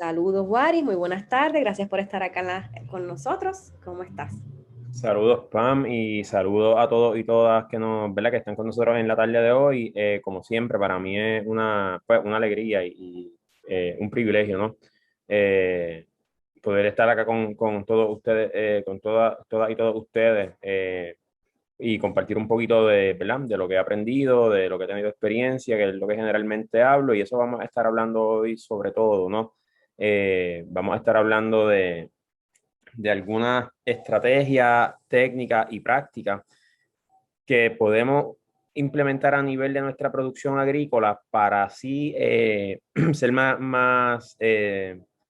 Saludos, Waris, muy buenas tardes, gracias por estar acá con nosotros. ¿Cómo estás? Saludos, Pam, y saludos a todos y todas que nos, ¿verdad? Que están con nosotros en la tarde de hoy. Como siempre, para mí es una alegría y un privilegio, ¿no? Eh, Poder estar acá con todos ustedes, con todas y todos ustedes, y compartir un poquito de, ¿verdad? De lo que he aprendido, de lo que he tenido experiencia, que es lo que generalmente hablo, y eso vamos a estar hablando hoy sobre todo, ¿no? Vamos a estar hablando de algunas estrategias técnicas y prácticas que podemos implementar a nivel de nuestra producción agrícola para así ser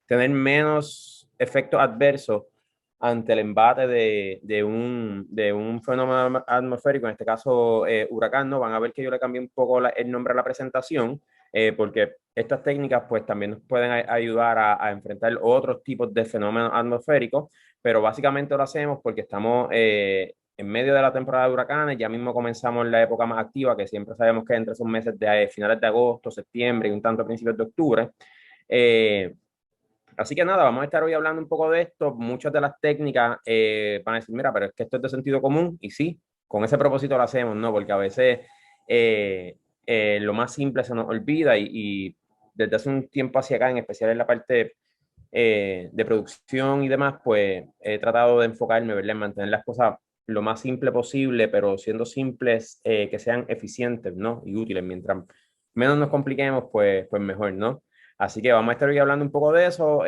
tener menos efectos adversos ante el embate de un fenómeno atmosférico, en este caso huracán. ¿No? Van a ver que yo le cambié un poco el nombre a la presentación, porque estas técnicas pues también nos pueden ayudar a enfrentar otros tipos de fenómenos atmosféricos, pero básicamente lo hacemos porque estamos en medio de la temporada de huracanes. Ya mismo comenzamos la época más activa, que siempre sabemos que entre esos meses de finales de agosto, septiembre y un tanto a principios de octubre. Eh, Así que nada, vamos a estar hoy hablando un poco de esto. Muchas de las técnicas van a decir, mira, pero es que esto es de sentido común, y sí, con ese propósito lo hacemos, ¿no? Porque a veces lo más simple se nos olvida y desde hace un tiempo hacia acá, en especial en la parte de producción y demás, pues he tratado de enfocarme, ¿verdad? En mantener las cosas lo más simple posible, pero siendo simples, que sean eficientes, ¿no? Y útiles. Mientras menos nos compliquemos, pues mejor, ¿no? Así que vamos a estar hoy hablando un poco de eso.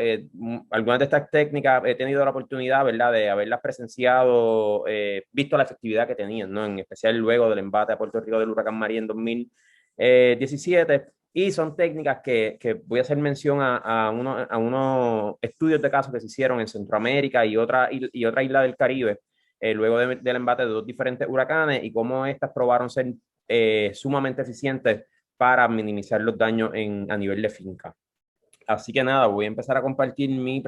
Algunas de estas técnicas he tenido la oportunidad, ¿verdad?, de haberlas presenciado, visto la efectividad que tenían, ¿no? En especial luego del embate a Puerto Rico del huracán María en 2017. Y son técnicas que voy a hacer mención a unos estudios de casos que se hicieron en Centroamérica y otra isla del Caribe, luego del embate de dos diferentes huracanes, y cómo estas probaron ser sumamente eficientes para minimizar los daños a nivel de finca. Así que nada, voy a empezar a compartir mi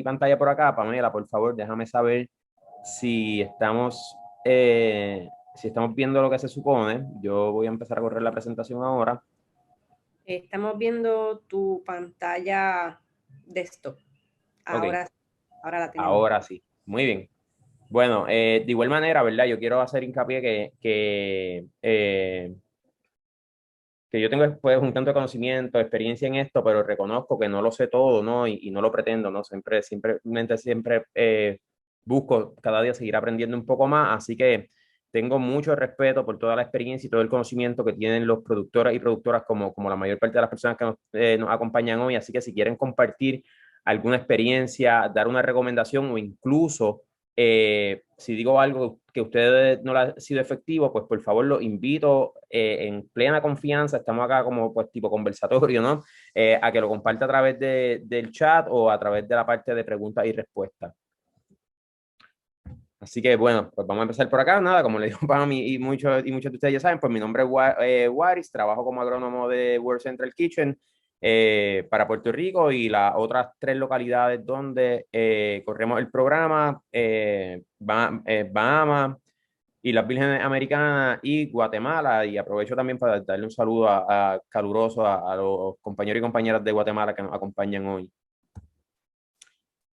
pantalla por acá. Pamela, por favor, déjame saber si estamos, si estamos viendo lo que se supone. Yo voy a empezar a correr la presentación ahora. Estamos viendo tu pantalla desktop. Ok, Ahora, ahora la tenemos. ahora sí. Muy bien. Bueno, de igual manera, ¿verdad? Yo quiero hacer hincapié que yo tengo pues un tanto de conocimiento, experiencia en esto, pero reconozco que no lo sé todo, ¿no? Y no lo pretendo, ¿no? Siempre busco cada día seguir aprendiendo un poco más, así que tengo mucho respeto por toda la experiencia y todo el conocimiento que tienen los productores y productoras, como la mayor parte de las personas que nos acompañan hoy. Así que si quieren compartir alguna experiencia, dar una recomendación o incluso si digo algo que ustedes no le ha sido efectivo, pues por favor los invito en plena confianza. Estamos acá como pues tipo conversatorio, ¿no? A que lo comparta a través del chat o a través de la parte de preguntas y respuestas. Así que bueno, pues vamos a empezar por acá. Nada, como le digo para mí y muchos de ustedes ya saben, pues mi nombre es Waris, trabajo como agrónomo de World Central Kitchen para Puerto Rico y las otras tres localidades donde corremos el programa, Bahamas y las Vírgenes Americanas y Guatemala. Y aprovecho también para darle un saludo caluroso a los compañeros y compañeras de Guatemala que nos acompañan hoy.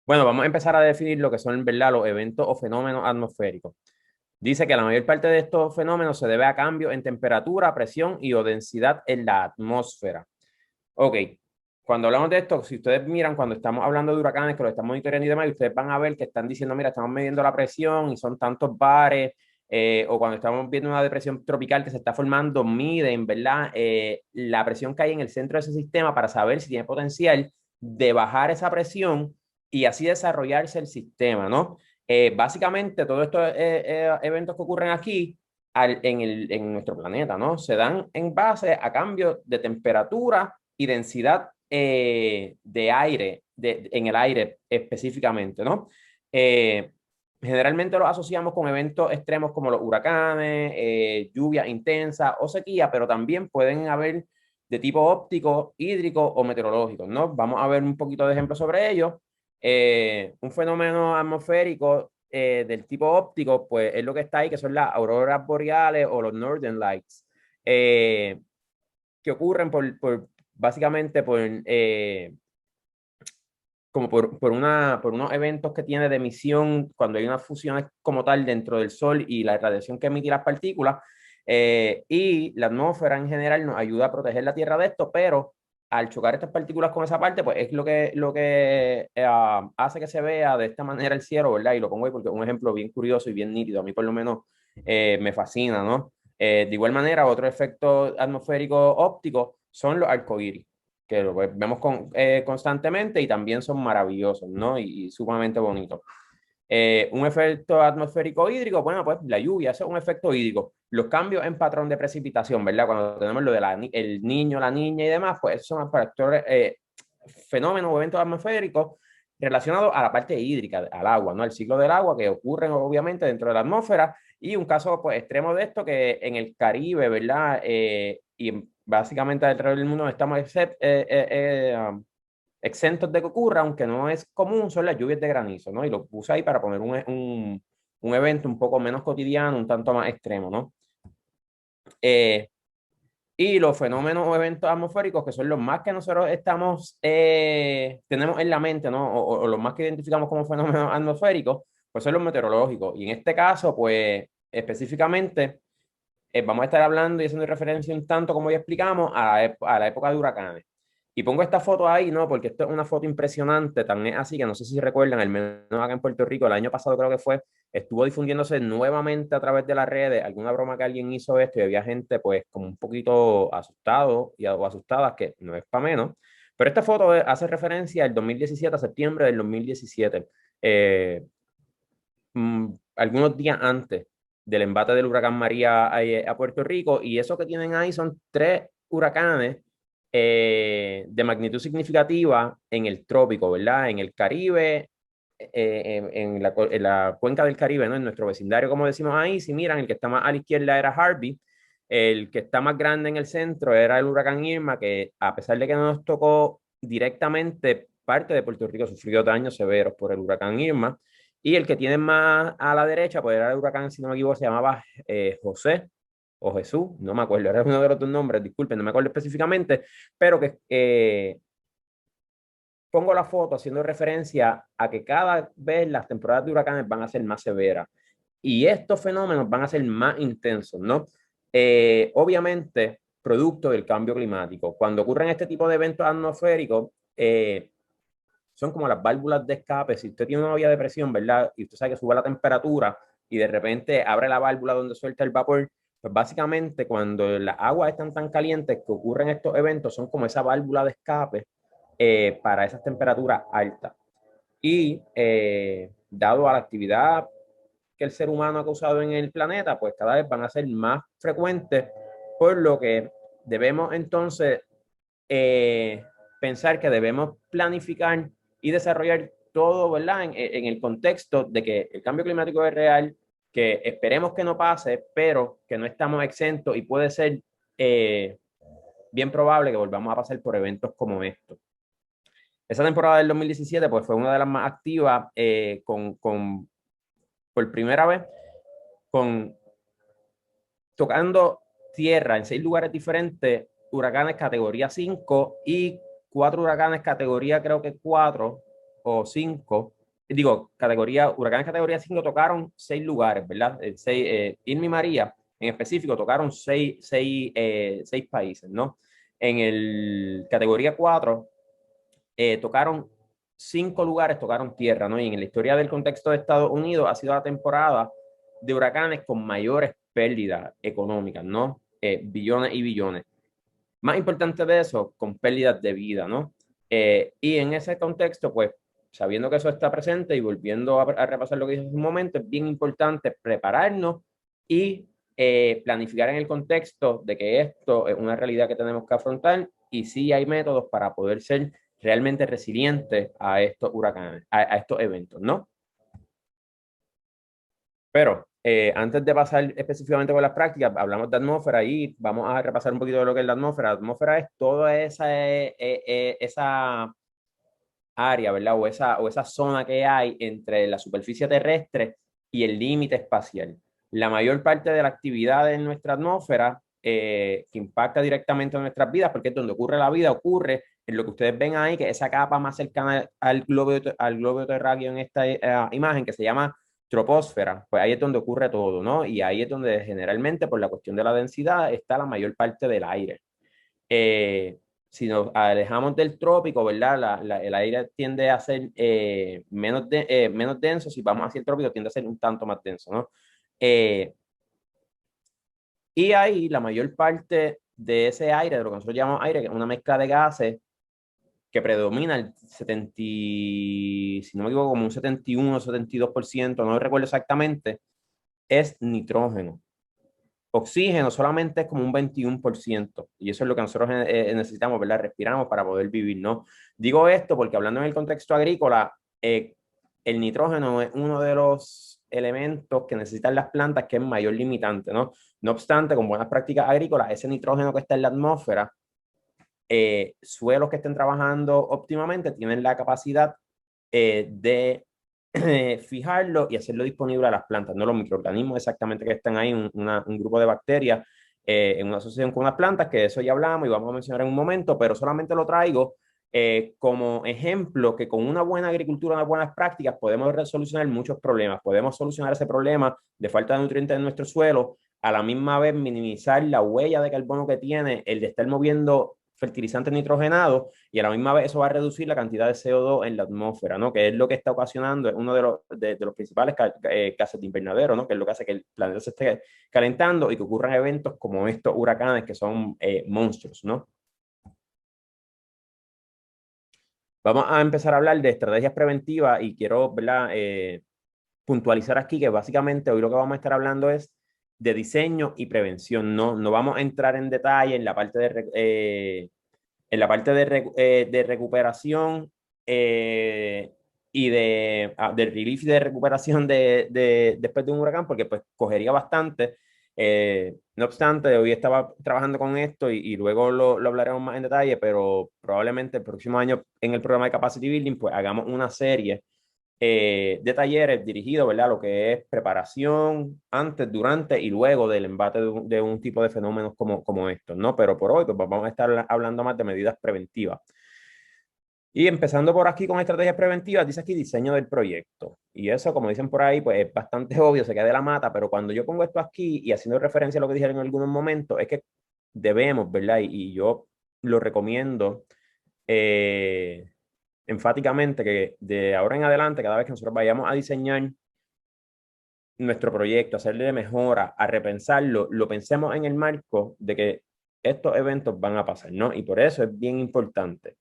Bueno, vamos a empezar a definir lo que son, en verdad, los eventos o fenómenos atmosféricos. Dice que la mayor parte de estos fenómenos se debe a cambios en temperatura, presión y o densidad en la atmósfera. Ok, cuando hablamos de esto, si ustedes miran, cuando estamos hablando de huracanes, que lo están monitoreando y demás, y ustedes van a ver que están diciendo, mira, estamos midiendo la presión y son tantos bares, o cuando estamos viendo una depresión tropical que se está formando, miden, ¿verdad? La presión que hay en el centro de ese sistema para saber si tiene potencial de bajar esa presión y así desarrollarse el sistema, ¿no? Básicamente, todos estos eventos que ocurren aquí en nuestro planeta, ¿no? Se dan en base a cambios de temperatura y densidad de aire, en el aire específicamente, ¿no? Eh, Generalmente los asociamos con eventos extremos como los huracanes, lluvia intensa o sequía, pero también pueden haber de tipo óptico, hídrico o meteorológico, ¿no? Vamos a ver un poquito de ejemplos sobre ello. Un fenómeno atmosférico del tipo óptico, pues es lo que está ahí, que son las auroras boreales o los Northern Lights, que ocurren básicamente como por unos eventos que tiene de emisión cuando hay unas fusiones como tal dentro del Sol y la radiación que emiten las partículas. Y la atmósfera en general nos ayuda a proteger la Tierra de esto, pero al chocar estas partículas con esa parte, pues es lo que hace que se vea de esta manera el cielo, ¿verdad? Y lo pongo ahí porque es un ejemplo bien curioso y bien nítido. A mí por lo menos me fascina, ¿no? De igual manera, otro efecto atmosférico óptico son los arcoíris que lo vemos constantemente y también son maravillosos, ¿no? Y sumamente bonitos. Un efecto atmosférico hídrico, bueno, pues la lluvia, ese es un efecto hídrico. Los cambios en patrón de precipitación, ¿verdad? Cuando tenemos lo de el niño, la niña y demás, pues son factores, fenómenos o eventos atmosféricos relacionados a la parte hídrica, al agua, ¿no? El ciclo del agua que ocurren obviamente dentro de la atmósfera y un caso pues extremo de esto que en el Caribe, ¿verdad? Y básicamente alrededor del mundo estamos exentos de que ocurra, aunque no es común, son las lluvias de granizo, ¿no? Y lo puse ahí para poner un evento un poco menos cotidiano, un tanto más extremo, ¿no? Y los fenómenos o eventos atmosféricos, que son los más que nosotros tenemos en la mente, ¿no? O los más que identificamos como fenómenos atmosféricos, pues son los meteorológicos. Y en este caso, pues específicamente, vamos a estar hablando y haciendo referencia un tanto, como ya explicamos, a la época de huracanes. Y pongo esta foto ahí, ¿no? Porque esto es una foto impresionante, tan es así que no sé si recuerdan, al menos acá en Puerto Rico, el año pasado creo que fue, estuvo difundiéndose nuevamente a través de las redes, alguna broma que alguien hizo esto y había gente pues como un poquito asustado o asustadas, que no es para menos. Pero esta foto hace referencia al 2017, a septiembre del 2017, algunos días antes del embate del huracán María a Puerto Rico, y eso que tienen ahí son 3 huracanes de magnitud significativa en el trópico, ¿verdad? En el Caribe, en la cuenca del Caribe, ¿no? En nuestro vecindario, como decimos ahí, si miran, el que está más a la izquierda era Harvey, el que está más grande en el centro era el huracán Irma, que a pesar de que no nos tocó directamente, parte de Puerto Rico sufrió daños severos por el huracán Irma, y el que tiene más a la derecha, pues era el huracán, si no me equivoco, se llamaba José o Jesús, no me acuerdo, era uno de los dos nombres, disculpen, no me acuerdo específicamente, pero que pongo la foto haciendo referencia a que cada vez las temporadas de huracanes van a ser más severas y estos fenómenos van a ser más intensos, ¿no? Obviamente, producto del cambio climático. Cuando ocurren este tipo de eventos atmosféricos, son como las válvulas de escape. Si usted tiene una olla de presión, ¿verdad? Y usted sabe que sube la temperatura y de repente abre la válvula donde suelta el vapor, pues básicamente cuando las aguas están tan calientes que ocurren estos eventos, son como esa válvula de escape para esas temperaturas altas. Y dado a la actividad que el ser humano ha causado en el planeta, pues cada vez van a ser más frecuentes, por lo que debemos entonces pensar que debemos planificar y desarrollar todo, ¿verdad? En el contexto de que el cambio climático es real, que esperemos que no pase, pero que no estamos exentos y puede ser bien probable que volvamos a pasar por eventos como estos. Esa temporada del 2017 pues, fue una de las más activas por primera vez con tocando tierra en 6 lugares diferentes, huracanes categoría 5 y 4 huracanes categoría creo que 4 o 5. Digo, huracanes categoría 5 tocaron 6 lugares, ¿verdad? Irma y María en específico tocaron 6 países, ¿no? En el categoría 4 tocaron 5 lugares, tocaron tierra, ¿no? Y en la historia del contexto de Estados Unidos ha sido la temporada de huracanes con mayores pérdidas económicas, ¿no? Billones y billones. Más importante de eso, con pérdidas de vida, ¿no? Y en ese contexto, pues, sabiendo que eso está presente y volviendo a repasar lo que dije hace un momento, es bien importante prepararnos y planificar en el contexto de que esto es una realidad que tenemos que afrontar y sí hay métodos para poder ser realmente resilientes a estos huracanes, a estos eventos, ¿no? Pero antes de pasar específicamente con las prácticas, hablamos de atmósfera y vamos a repasar un poquito de lo que es la atmósfera. La atmósfera es toda esa área, ¿verdad? O esa zona que hay entre la superficie terrestre y el límite espacial. La mayor parte de la actividad en nuestra atmósfera que impacta directamente en nuestras vidas, porque es donde ocurre la vida, ocurre lo que ustedes ven ahí, que esa capa más cercana al globo terráqueo en esta imagen, que se llama troposfera, pues ahí es donde ocurre todo, ¿no? Y ahí es donde generalmente, por la cuestión de la densidad, está la mayor parte del aire. Si nos alejamos del trópico, ¿verdad? El aire tiende a ser menos denso, si vamos hacia el trópico tiende a ser un tanto más denso, ¿no? Y ahí la mayor parte de ese aire, de lo que nosotros llamamos aire, que es una mezcla de gases, que predomina el 70, si no me equivoco, como un 71 o 72%, no recuerdo exactamente, es nitrógeno. Oxígeno solamente es como un 21%, y eso es lo que nosotros necesitamos, ¿verdad? Respiramos para poder vivir, ¿no? Digo esto porque hablando en el contexto agrícola, el nitrógeno es uno de los elementos que necesitan las plantas que es mayor limitante, ¿no? No obstante, con buenas prácticas agrícolas, ese nitrógeno que está en la atmósfera, suelos que estén trabajando óptimamente tienen la capacidad de fijarlo y hacerlo disponible a las plantas, no los microorganismos exactamente que están ahí, un grupo de bacterias en una asociación con unas plantas, que de eso ya hablamos y vamos a mencionar en un momento, pero solamente lo traigo como ejemplo que con una buena agricultura, unas buenas prácticas, podemos solucionar muchos problemas. Podemos solucionar ese problema de falta de nutrientes en nuestro suelo, a la misma vez minimizar la huella de carbono que tiene el de estar moviendo fertilizantes nitrogenados, y a la misma vez eso va a reducir la cantidad de CO2 en la atmósfera, ¿no? Que es lo que está ocasionando, es uno de los principales gases de invernadero, ¿no? Que es lo que hace que el planeta se esté calentando y que ocurran eventos como estos huracanes que son monstruos, ¿no? Vamos a empezar a hablar de estrategias preventivas y quiero, ¿verdad? Puntualizar aquí que básicamente hoy lo que vamos a estar hablando es de diseño y prevención, ¿no? No vamos a entrar en detalle de recuperación y de relief y de recuperación después de un huracán, porque pues cogería bastante. No obstante, hoy estaba trabajando con esto y luego lo hablaremos más en detalle, pero probablemente el próximo año en el programa de Capacity Building pues hagamos una serie de talleres dirigidos, ¿verdad? A lo que es preparación antes, durante y luego del embate de un tipo de fenómenos como estos, ¿no? Pero por hoy pues vamos a estar hablando más de medidas preventivas. Y empezando por aquí con estrategias preventivas, dice aquí diseño del proyecto. Y eso, como dicen por ahí, pues es bastante obvio, se queda de la mata, pero cuando yo pongo esto aquí y haciendo referencia a lo que dijeron en algunos momentos, es que debemos, ¿verdad? Y yo lo recomiendo enfáticamente que de ahora en adelante, cada vez que nosotros vayamos a diseñar nuestro proyecto, hacerle mejora, a repensarlo, lo pensemos en el marco de que estos eventos van a pasar, ¿no? Y por eso es bien importante,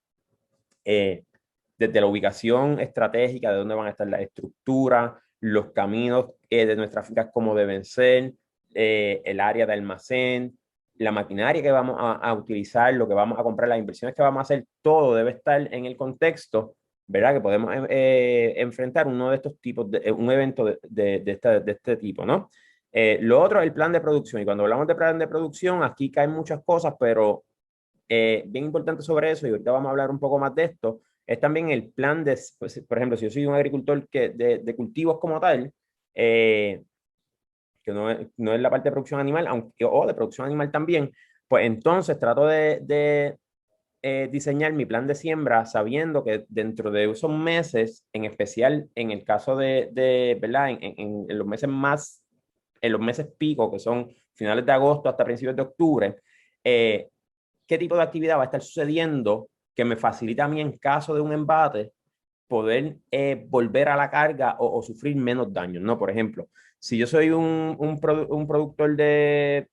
desde la ubicación estratégica, de dónde van a estar las estructuras, los caminos de nuestras fincas, cómo deben ser, el área de almacén, la maquinaria que vamos a utilizar, lo que vamos a comprar, las inversiones que vamos a hacer, todo debe estar en el contexto, ¿verdad? Que podemos enfrentar uno de estos tipos, un evento de este tipo, ¿no? Lo otro es el plan de producción. Y cuando hablamos de plan de producción, aquí caen muchas cosas, pero bien importante sobre eso, y ahorita vamos a hablar un poco más de esto, es también el plan de, pues, por ejemplo, si yo soy un agricultor de cultivos como tal, que no es la parte de producción animal, aunque, o de producción animal también, pues entonces trato de diseñar mi plan de siembra sabiendo que dentro de esos meses, en especial en el caso ¿verdad? En los meses más, en los meses pico, que son finales de agosto hasta principios de octubre, qué tipo de actividad va a estar sucediendo que me facilita a mí en caso de un embate poder volver a la carga o sufrir menos daños, ¿no? Por ejemplo, si yo soy un productor de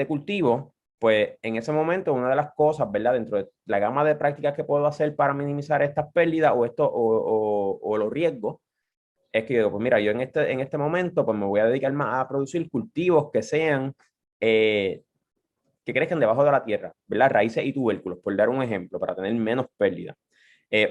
cultivo, pues en ese momento una de las cosas, ¿verdad? Dentro de la gama de prácticas que puedo hacer para minimizar estas pérdidas o los riesgos, es que digo, pues mira, yo en este momento pues me voy a dedicar más a producir cultivos que sean, que crezcan debajo de la tierra, ¿verdad? Raíces y tubérculos, por dar un ejemplo, para tener menos pérdidas.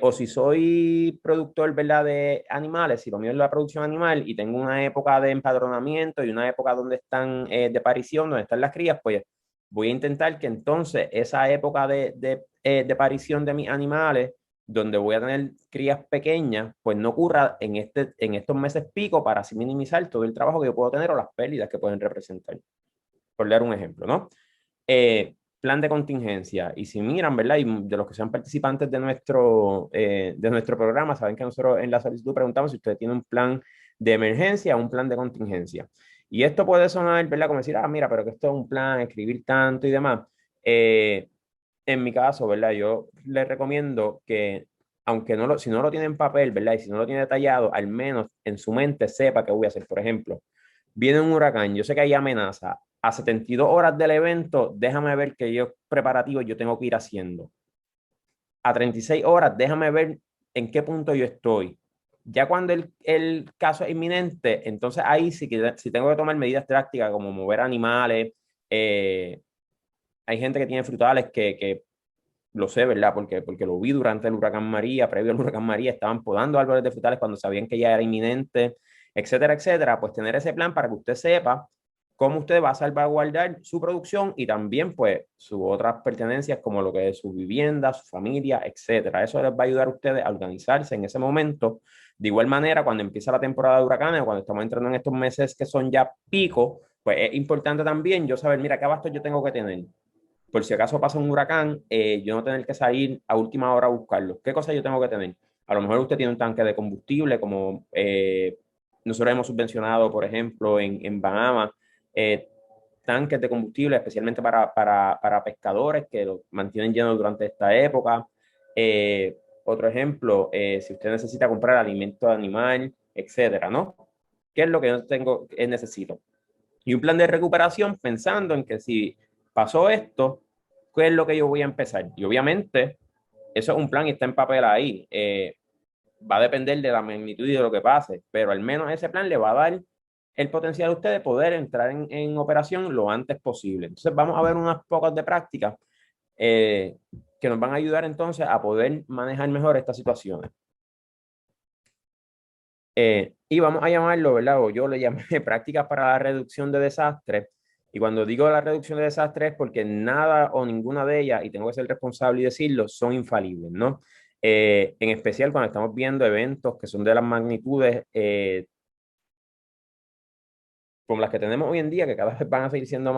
O si soy productor, ¿verdad? De animales, si lo mío es la producción animal y tengo una época de empadronamiento y una época donde están de parición, donde están las crías, pues voy a intentar que entonces esa época de parición de mis animales, donde voy a tener crías pequeñas, pues no ocurra en estos meses pico para así minimizar todo el trabajo que yo puedo tener o las pérdidas que pueden representar, por dar un ejemplo, ¿no? plan de contingencia. Y si miran, ¿verdad? Y de los que sean participantes de nuestro programa, saben que nosotros en la solicitud preguntamos si usted tiene un plan de emergencia o un plan de contingencia. Y esto puede sonar, ¿verdad? Como decir, ah, mira, pero que esto es un plan, escribir tanto y demás. En mi caso, ¿verdad? Yo les recomiendo que, aunque si no lo tiene en papel, ¿verdad? Y si no lo tiene detallado, al menos en su mente sepa qué voy a hacer. Por ejemplo, viene un huracán, yo sé que hay amenaza. A 72 horas del evento, déjame ver qué yo preparativo yo tengo que ir haciendo. A 36 horas, déjame ver en qué punto yo estoy. Ya cuando el caso es inminente, entonces ahí sí que si tengo que tomar medidas prácticas como mover animales, hay gente que tiene frutales que lo sé, ¿verdad? Porque lo vi durante el huracán María, previo al huracán María, estaban podando árboles de frutales cuando sabían que ya era inminente, etcétera, etcétera. Pues tener ese plan para que usted sepa cómo usted va a salvaguardar su producción y también, pues, sus otras pertenencias como lo que es su vivienda, su familia, etcétera. Eso les va a ayudar a ustedes a organizarse en ese momento. De igual manera, cuando empieza la temporada de huracanes, cuando estamos entrando en estos meses que son ya pico, pues es importante también yo saber, mira, qué abasto yo tengo que tener por si acaso pasa un huracán, yo no tener que salir a última hora a buscarlo. ¿Qué cosas yo tengo que tener? A lo mejor usted tiene un tanque de combustible, como nosotros hemos subvencionado, por ejemplo, en Bahamas, tanques de combustible, especialmente para pescadores que lo mantienen lleno durante esta época. Otro ejemplo, si usted necesita comprar alimento animal, etcétera, ¿no? ¿Qué es lo que yo tengo, necesito? Y un plan de recuperación pensando en que si pasó esto, ¿qué es lo que yo voy a empezar? Y obviamente, eso es un plan y está en papel ahí. Va a depender de la magnitud y de lo que pase, pero al menos ese plan le va a dar el potencial a usted de poder entrar en operación lo antes posible. Entonces, vamos a ver unas pocas de práctica que nos van a ayudar entonces a poder manejar mejor estas situaciones. Y vamos a llamarlo, ¿verdad? O yo le llamé prácticas para la reducción de desastres. Y cuando digo la reducción de desastres es porque nada o ninguna de ellas, y tengo que ser responsable y decirlo, son infalibles, ¿no? En especial cuando estamos viendo eventos que son de las magnitudes como las que tenemos hoy en día, que cada vez van a seguir siendo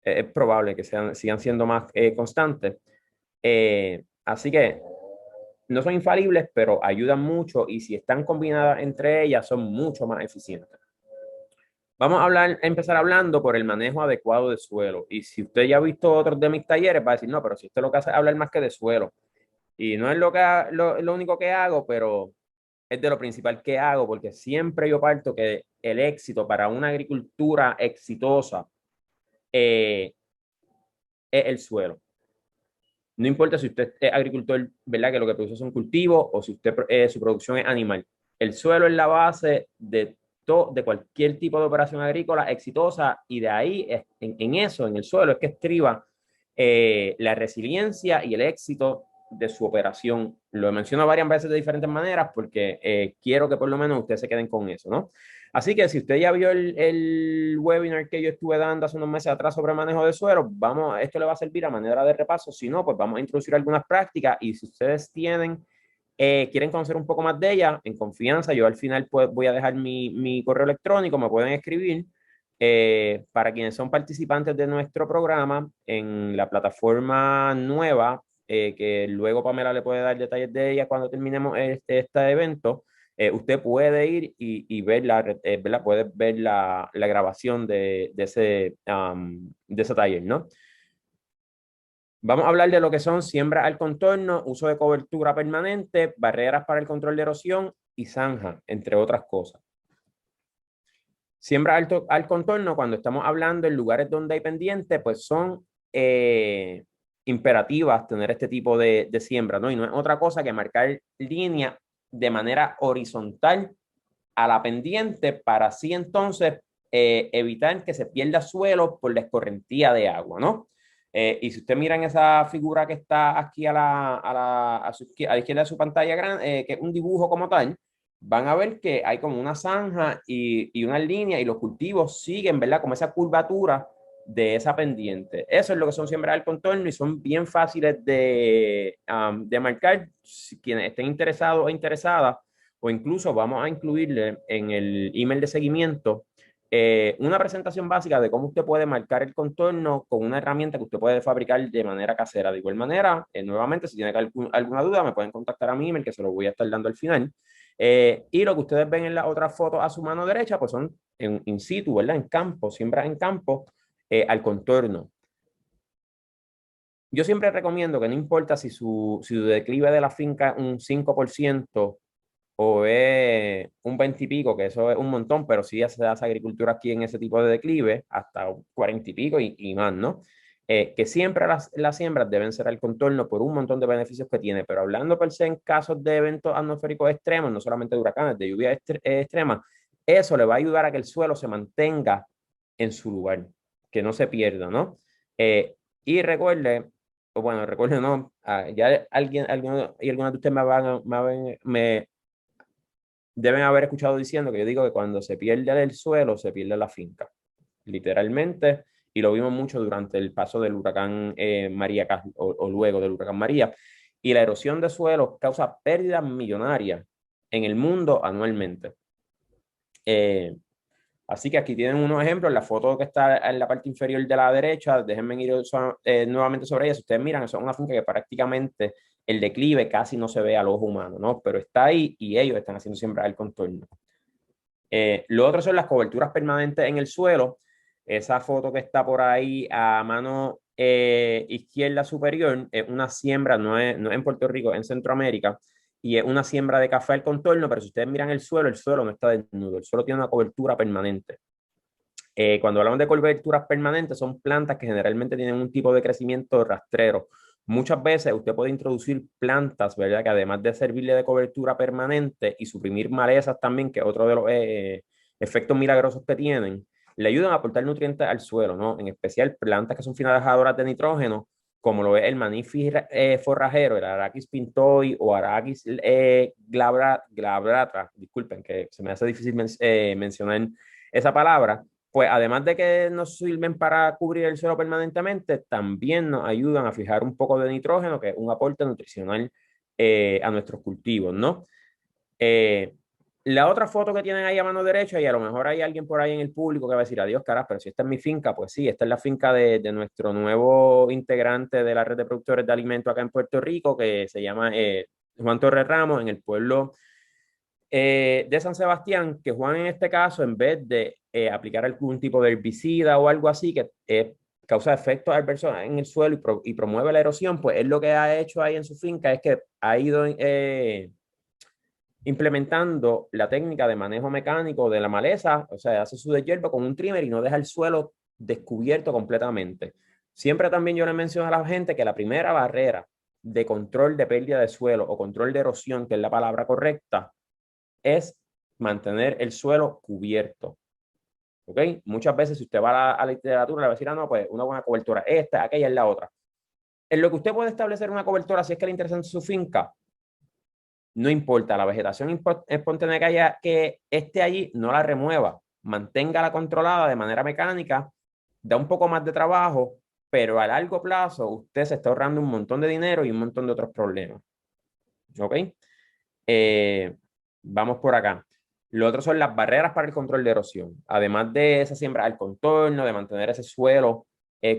es probable que sigan siendo más constantes. Así que no son infalibles, pero ayudan mucho y si están combinadas entre ellas son mucho más eficientes. Vamos a empezar hablando por el manejo adecuado de suelo. Y si usted ya ha visto otros de mis talleres, va a decir, no, pero si usted lo que hace es hablar más que de suelo. Y no es lo único que hago, pero es de lo principal que hago, porque siempre yo parto que el éxito para una agricultura exitosa es el suelo. No importa si usted es agricultor, ¿verdad? Que lo que produce son cultivos o si usted su producción es animal. El suelo es la base de cualquier tipo de operación agrícola exitosa y de ahí, en eso, en el suelo, es que estriba la resiliencia y el éxito de su operación. Lo menciono varias veces de diferentes maneras porque quiero que por lo menos ustedes se queden con eso, ¿no? Así que si usted ya vio el webinar que yo estuve dando hace unos meses atrás sobre manejo de suero, esto le va a servir a manera de repaso. Si no, pues vamos a introducir algunas prácticas y si ustedes quieren conocer un poco más de ella, en confianza, yo al final pues, voy a dejar mi correo electrónico, me pueden escribir. Para quienes son participantes de nuestro programa en la plataforma nueva, que luego Pamela le puede dar detalles de ella cuando terminemos este evento, usted puede ir y ver ¿verdad? Puede ver la grabación de ese taller, ¿no? Vamos a hablar de lo que son siembra al contorno, uso de cobertura permanente, barreras para el control de erosión y zanja, entre otras cosas. Siembra al contorno, cuando estamos hablando en lugares donde hay pendiente, pues son imperativas tener este tipo de siembra, ¿no? Y no es otra cosa que marcar línea de manera horizontal a la pendiente para así entonces evitar que se pierda suelo por la escorrentía de agua, ¿no? Y si usted mira en esa figura que está aquí a la izquierda de su pantalla, que es un dibujo como tal, van a ver que hay como una zanja y una línea y los cultivos siguen, ¿verdad? Como esa curvatura de esa pendiente. Eso es lo que son siembras al contorno y son bien fáciles de marcar. Si quienes estén interesados o interesadas, o incluso vamos a incluirle en el email de seguimiento una presentación básica de cómo usted puede marcar el contorno con una herramienta que usted puede fabricar de manera casera. De igual manera, nuevamente, si tiene alguna duda, me pueden contactar a mi email, que se lo voy a estar dando al final. Y lo que ustedes ven en la otra foto a su mano derecha, pues son in situ, ¿verdad? En campo, siembra en campo, al contorno. Yo siempre recomiendo que no importa si su declive de la finca es un 5% o es un 20 y pico, que eso es un montón, pero sí se hace agricultura aquí en ese tipo de declive, hasta 40 y pico y más, ¿no? Que siempre las siembras deben ser al contorno por un montón de beneficios que tiene, pero hablando per se en casos de eventos atmosféricos extremos, no solamente de huracanes, de lluvia extrema, eso le va a ayudar a que el suelo se mantenga en su lugar, que no se pierda, ¿no? Y recuerde, o bueno, recuerde, no, ya algunos de ustedes me deben haber escuchado diciendo que yo digo que cuando se pierde el suelo, se pierde la finca, literalmente, y lo vimos mucho durante el paso del huracán María o luego del huracán María, y la erosión de suelos causa pérdidas millonarias en el mundo anualmente. Así que aquí tienen unos ejemplos, la foto que está en la parte inferior de la derecha, déjenme ir nuevamente sobre ella. Si ustedes miran, eso es una finca que prácticamente el declive casi no se ve al ojo humano, ¿no? Pero está ahí y ellos están haciendo siempre el contorno. Lo otro son las coberturas permanentes en el suelo. Esa foto que está por ahí a mano izquierda superior es una siembra, no es en Puerto Rico, en Centroamérica, y es una siembra de café al contorno, pero si ustedes miran el suelo no está desnudo, el suelo tiene una cobertura permanente. Cuando hablamos de coberturas permanentes, son plantas que generalmente tienen un tipo de crecimiento rastrero. Muchas veces usted puede introducir plantas, ¿verdad? Que además de servirle de cobertura permanente y suprimir malezas también, que es otro de los efectos milagrosos que tienen, le ayudan a aportar nutrientes al suelo, ¿no? En especial plantas que son fijadoras de nitrógeno, como lo es el maní forrajero, el Arachis pintoi o Arachis glabrata, disculpen que se me hace difícil mencionar esa palabra, pues además de que nos sirven para cubrir el suelo permanentemente, también nos ayudan a fijar un poco de nitrógeno, que es un aporte nutricional a nuestros cultivos, ¿no? Eh, la otra foto que tienen ahí a mano derecha, y a lo mejor hay alguien por ahí en el público que va a decir, adiós, caras, pero si esta es mi finca, pues sí, esta es la finca de nuestro nuevo integrante de la red de productores de alimentos acá en Puerto Rico, que se llama Juan Torres Ramos, en el pueblo de San Sebastián, que Juan en este caso, en vez de aplicar algún tipo de herbicida o algo así que causa efectos adversos en el suelo y promueve la erosión, pues él lo que ha hecho ahí en su finca es que ha ido implementando la técnica de manejo mecánico de la maleza, o sea, hace su deshiervo con un trimmer y no deja el suelo descubierto completamente. Siempre también yo le menciono a la gente que la primera barrera de control de pérdida de suelo o control de erosión, que es la palabra correcta, es mantener el suelo cubierto. ¿Ok? Muchas veces si usted va a la literatura le va a decir, no, pues una buena cobertura, esta, aquella es la otra. En lo que usted puede establecer una cobertura, si es que le interesa en su finca, no importa, la vegetación espontánea que esté allí, no la remueva, manténgala controlada de manera mecánica, da un poco más de trabajo, pero a largo plazo usted se está ahorrando un montón de dinero y un montón de otros problemas. ¿Ok? Vamos por acá. Lo otro son las barreras para el control de erosión. Además de esa siembra al contorno, de mantener ese suelo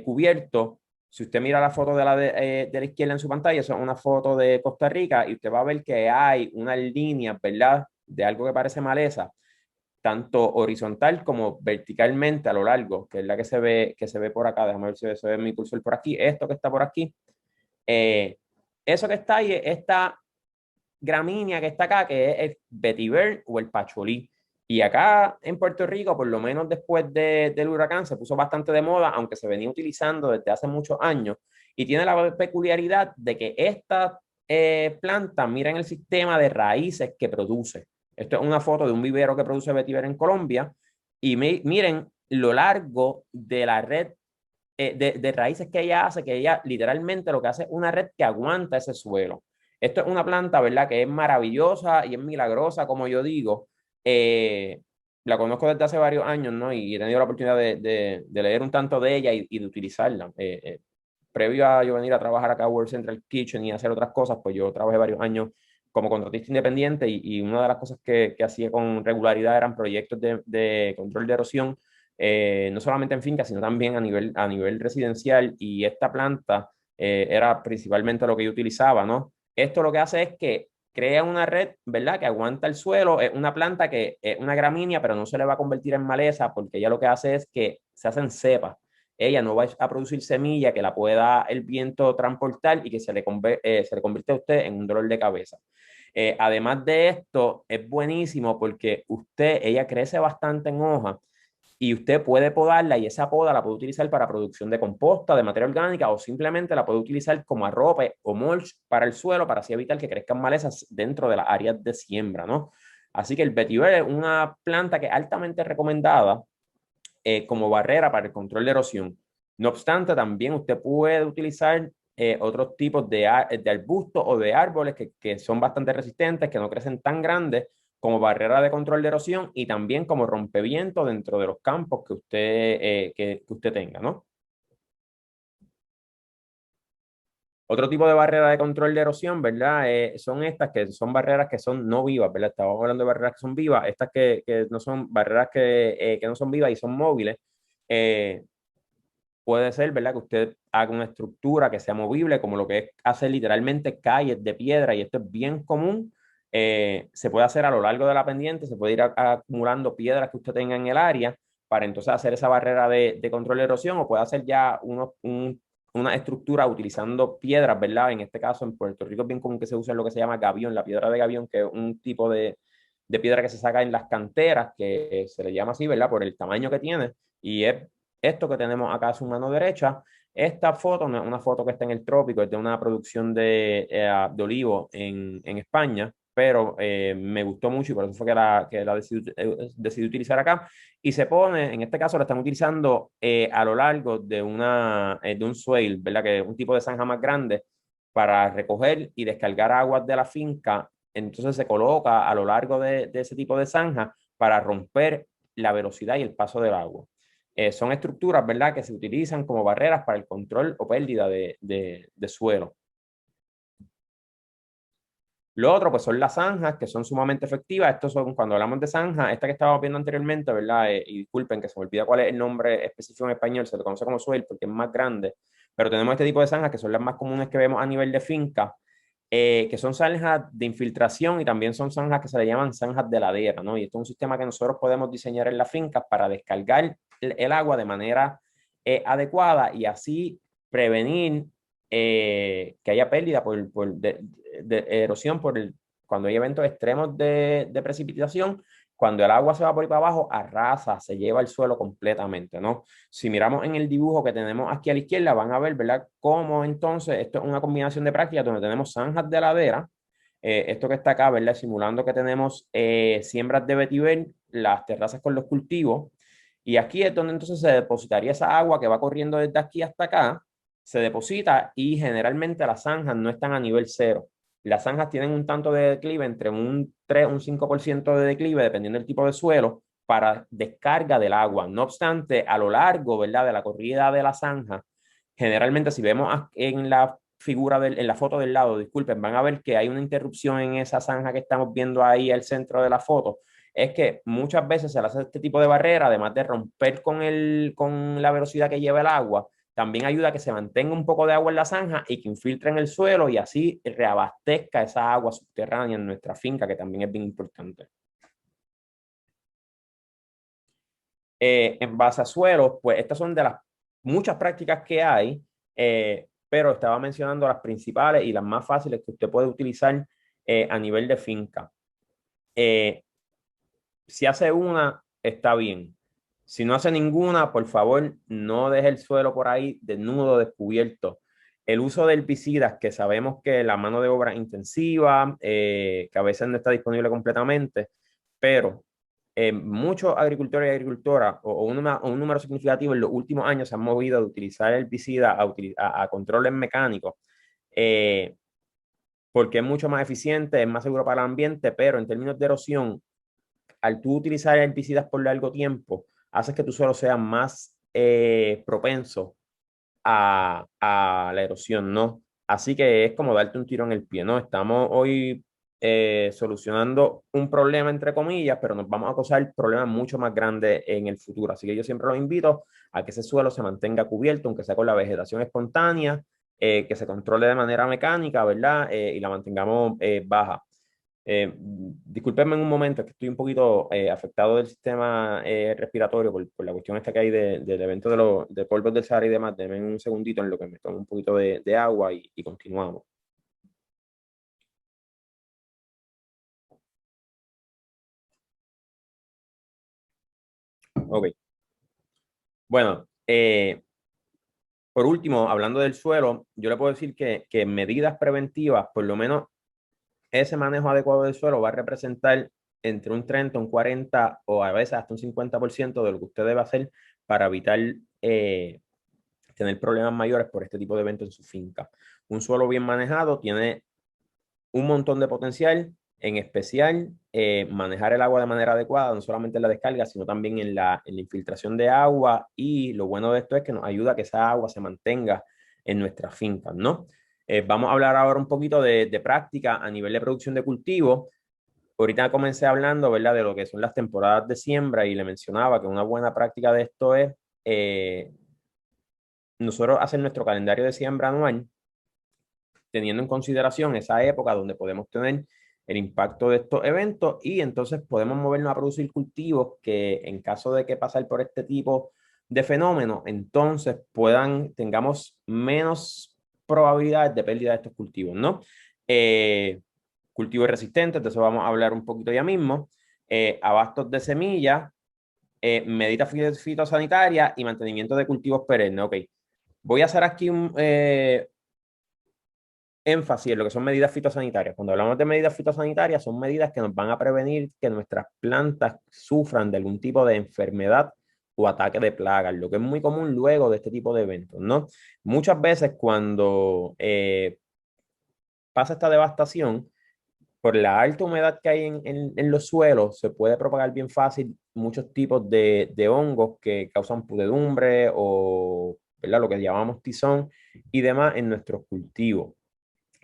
cubierto, si usted mira la foto de la izquierda en su pantalla, eso es una foto de Costa Rica y usted va a ver que hay una línea, ¿verdad? De algo que parece maleza, tanto horizontal como verticalmente a lo largo, que es la que se ve por acá. Déjame ver si se ve mi cursor por aquí. Esto que está por aquí. Eso que está ahí, esta gramínea que está acá, que es el vetiver o el pacholí. Y acá en Puerto Rico, por lo menos después del huracán, se puso bastante de moda, aunque se venía utilizando desde hace muchos años. Y tiene la peculiaridad de que esta planta, miren el sistema de raíces que produce. Esto es una foto de un vivero que produce vetiver en Colombia. Y miren lo largo de la red de raíces que ella hace, que ella literalmente lo que hace es una red que aguanta ese suelo. Esto es una planta, ¿verdad? Que es maravillosa y es milagrosa, como yo digo. La conozco desde hace varios años, ¿no? Y he tenido la oportunidad de leer un tanto de ella y de utilizarla. Previo a yo venir a trabajar acá a World Central Kitchen y hacer otras cosas, pues yo trabajé varios años como contratista independiente y una de las cosas que hacía con regularidad eran proyectos de control de erosión, no solamente en fincas, sino también a nivel residencial, y esta planta era principalmente lo que yo utilizaba, ¿no? Esto lo que hace es que crea una red, ¿verdad? Que aguanta el suelo, es una planta que es una gramínea, pero no se le va a convertir en maleza porque ella lo que hace es que se hacen cepas. Ella no va a producir semilla que la pueda el viento transportar y que se le convierte a usted en un dolor de cabeza. Además de esto, es buenísimo porque ella crece bastante en hoja y usted puede podarla y esa poda la puede utilizar para producción de composta, de materia orgánica o simplemente la puede utilizar como arrope o mulch para el suelo para así evitar que crezcan malezas dentro de las áreas de siembra, ¿no? Así que el vetiver es una planta que es altamente recomendada como barrera para el control de erosión. No obstante, también usted puede utilizar otros tipos de arbustos o de árboles que son bastante resistentes, que no crecen tan grandes como barrera de control de erosión y también como rompeviento dentro de los campos que usted tenga, ¿no? Otro tipo de barrera de control de erosión, ¿verdad? Son estas que son barreras que son no vivas, ¿verdad? Estábamos hablando de barreras que son vivas, estas que no son barreras que no son vivas y son móviles. Eh, Puede ser, ¿verdad? Que usted haga una estructura que sea movible, como lo que es hacer literalmente calles de piedra, y esto es bien común. Se puede hacer a lo largo de la pendiente, se puede ir acumulando piedras que usted tenga en el área para entonces hacer esa barrera de control de erosión, o puede hacer ya una estructura utilizando piedras, ¿verdad? En este caso, en Puerto Rico es bien común que se use lo que se llama gavión, la piedra de gavión, que es un tipo de piedra que se saca en las canteras, que se le llama así, ¿verdad? Por el tamaño que tiene, y es esto que tenemos acá a su mano derecha. Esta foto no es una foto que está en el trópico, es de una producción de olivo en España, pero me gustó mucho y por eso fue que la decidí utilizar acá. Y se pone, en este caso la están utilizando a lo largo de un swale, ¿verdad? Que es un tipo de zanja más grande para recoger y descargar aguas de la finca. Entonces se coloca a lo largo de ese tipo de zanja para romper la velocidad y el paso del agua. Son estructuras, ¿verdad?, que se utilizan como barreras para el control o pérdida de suelo. Lo otro, pues son las zanjas, que son sumamente efectivas. Estos son, cuando hablamos de zanjas, esta que estábamos viendo anteriormente, ¿verdad? Y disculpen que se me olvida cuál es el nombre específico en español, se le conoce como swale porque es más grande, pero tenemos este tipo de zanjas que son las más comunes que vemos a nivel de finca, que son zanjas de infiltración y también son zanjas que se le llaman zanjas de ladera, ¿no? Y esto es un sistema que nosotros podemos diseñar en la finca para descargar el agua de manera adecuada y así prevenir que haya pérdida de erosión cuando hay eventos extremos de precipitación. Cuando el agua se va por ahí para abajo, arrasa, se lleva el suelo completamente, ¿no? Si miramos en el dibujo que tenemos aquí a la izquierda, van a ver, ¿verdad?, cómo entonces esto es una combinación de prácticas donde tenemos zanjas de ladera, esto que está acá, ¿verdad?, simulando que tenemos siembras de vetiver, las terrazas con los cultivos, y aquí es donde entonces se depositaría esa agua que va corriendo desde aquí hasta acá, se deposita y generalmente las zanjas no están a nivel cero. Las zanjas tienen un tanto de declive, entre un 3, un 5% de declive, dependiendo del tipo de suelo, para descarga del agua. No obstante, a lo largo, ¿verdad?, de la corrida de la zanja, generalmente si vemos en la en la foto del lado, disculpen, van a ver que hay una interrupción en esa zanja que estamos viendo ahí al centro de la foto. Es que muchas veces se le hace este tipo de barrera, además de romper con la velocidad que lleva el agua, también ayuda a que se mantenga un poco de agua en la zanja y que infiltre en el suelo y así reabastezca esa agua subterránea en nuestra finca, que también es bien importante. En base a suelos, pues estas son de las muchas prácticas que hay, pero estaba mencionando las principales y las más fáciles que usted puede utilizar a nivel de finca. Eh, si hace una, está bien. Si no hace ninguna, por favor, no deje el suelo por ahí desnudo, descubierto. El uso de herbicidas, que sabemos que la mano de obra es intensiva, que a veces no está disponible completamente, pero muchos agricultores y agricultoras, o un número significativo en los últimos años se han movido de utilizar herbicidas a controles mecánicos, eh, porque es mucho más eficiente, es más seguro para el ambiente, pero en términos de erosión, al tú utilizar herbicidas por largo tiempo, haces que tu suelo sea más propenso a la erosión, ¿no? Así que es como darte un tiro en el pie, ¿no? Estamos hoy solucionando un problema, entre comillas, pero nos vamos a causar problemas mucho más grandes en el futuro. Así que yo siempre los invito a que ese suelo se mantenga cubierto, aunque sea con la vegetación espontánea, que se controle de manera mecánica, ¿verdad? Y la mantengamos baja. Discúlpenme en un momento, es que estoy un poquito afectado del sistema respiratorio por la cuestión esta que hay del evento de polvos del Sahara y demás. Denme un segundito en lo que me tomo un poquito de agua y continuamos. Ok. Bueno, por último, hablando del suelo, yo le puedo decir que medidas preventivas, por lo menos ese manejo adecuado del suelo va a representar entre un 30, un 40 o a veces hasta un 50% de lo que usted debe hacer para evitar tener problemas mayores por este tipo de eventos en su finca. Un suelo bien manejado tiene un montón de potencial, en especial manejar el agua de manera adecuada, no solamente en la descarga, sino también en la infiltración de agua. Y lo bueno de esto es que nos ayuda a que esa agua se mantenga en nuestras fincas, ¿no? Vamos a hablar ahora un poquito de práctica a nivel de producción de cultivo. Ahorita comencé hablando, ¿verdad?, de lo que son las temporadas de siembra y le mencionaba que una buena práctica de esto es nosotros hacer nuestro calendario de siembra anual, teniendo en consideración esa época donde podemos tener el impacto de estos eventos y entonces podemos movernos a producir cultivos que en caso de que pasar por este tipo de fenómenos, entonces tengamos menos probabilidades de pérdida de estos cultivos, ¿no? Cultivos resistentes, de eso vamos a hablar un poquito ya mismo, abastos de semillas, medidas fitosanitarias y mantenimiento de cultivos perennes. Ok, voy a hacer aquí un énfasis en lo que son medidas fitosanitarias. Cuando hablamos de medidas fitosanitarias, son medidas que nos van a prevenir que nuestras plantas sufran de algún tipo de enfermedad o ataque de plagas, lo que es muy común luego de este tipo de eventos, ¿no? Muchas veces cuando pasa esta devastación, por la alta humedad que hay en los suelos, se puede propagar bien fácil muchos tipos de hongos que causan pudredumbre o, ¿verdad?, lo que llamamos tizón y demás en nuestros cultivos.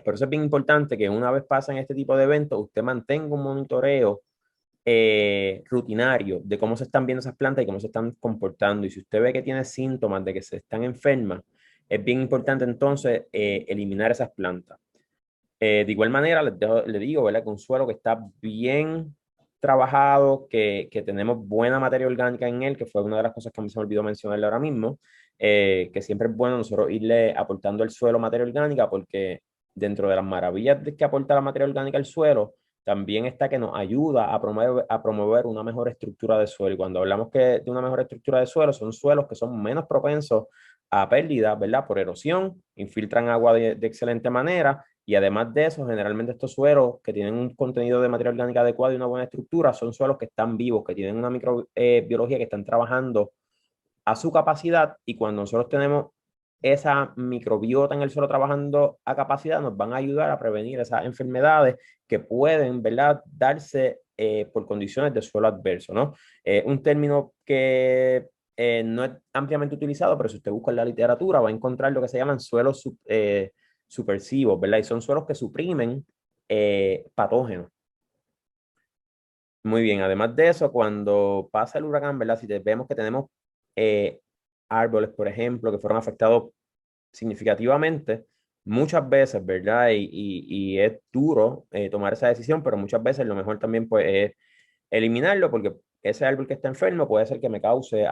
Por eso es bien importante que una vez pasan este tipo de eventos, usted mantenga un monitoreo rutinario de cómo se están viendo esas plantas y cómo se están comportando. Y si usted ve que tiene síntomas de que se están enfermas, es bien importante entonces eliminar esas plantas. De igual manera, les digo, ¿verdad?, que un suelo que está bien trabajado, que tenemos buena materia orgánica en él, que fue una de las cosas que a mí se me olvidó mencionarle ahora mismo, que siempre es bueno nosotros irle aportando al suelo materia orgánica, porque dentro de las maravillas que aporta la materia orgánica al suelo, también está que nos ayuda a promover una mejor estructura de suelo. Y cuando hablamos de una mejor estructura de suelo, son suelos que son menos propensos a pérdidas, ¿verdad?, por erosión, infiltran agua de excelente manera y además de eso, generalmente estos suelos que tienen un contenido de materia orgánica adecuado y una buena estructura son suelos que están vivos, que tienen una microbiología que están trabajando a su capacidad y cuando nosotros tenemos esa microbiota en el suelo trabajando a capacidad, nos van a ayudar a prevenir esas enfermedades que pueden, ¿verdad?, darse por condiciones de suelo adverso, ¿no? Un término que no es ampliamente utilizado, pero si usted busca en la literatura va a encontrar lo que se llaman suelos supresivos, ¿verdad? Y son suelos que suprimen patógenos. Muy bien, además de eso, cuando pasa el huracán, ¿verdad? Si vemos que tenemos eh, árboles, por ejemplo, que fueron afectados significativamente, muchas veces, ¿verdad? Y es duro tomar esa decisión, pero muchas veces lo mejor también pues, es eliminarlo, porque ese árbol que está enfermo puede ser que me cause,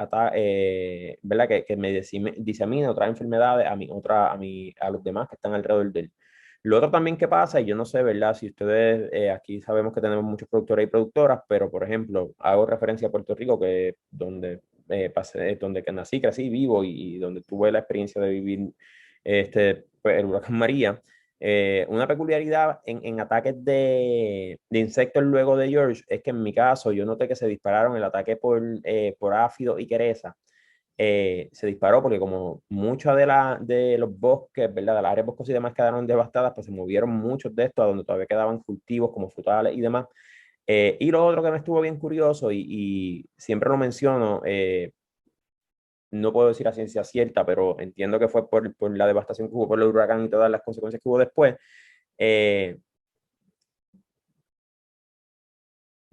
¿verdad? Que me disemine otras enfermedades a los demás que están alrededor de él. Lo otro también que pasa, y yo no sé, ¿verdad? Si ustedes, aquí sabemos que tenemos muchos productores y productoras, pero por ejemplo, hago referencia a Puerto Rico, que donde pasé, donde que nací, crecí, vivo y donde tuve la experiencia de vivir pues, el huracán María. Una peculiaridad en ataques de insectos luego de George es que en mi caso yo noté que se dispararon el ataque por áfido y quereza. Se disparó porque como muchos de los bosques, ¿verdad?, de las áreas boscosas y demás quedaron devastadas, pues se movieron muchos de estos a donde todavía quedaban cultivos como frutales y demás. Y lo otro que me estuvo bien curioso y siempre lo menciono, no puedo decir a ciencia cierta, pero entiendo que fue por la devastación que hubo por el huracán y todas las consecuencias que hubo después.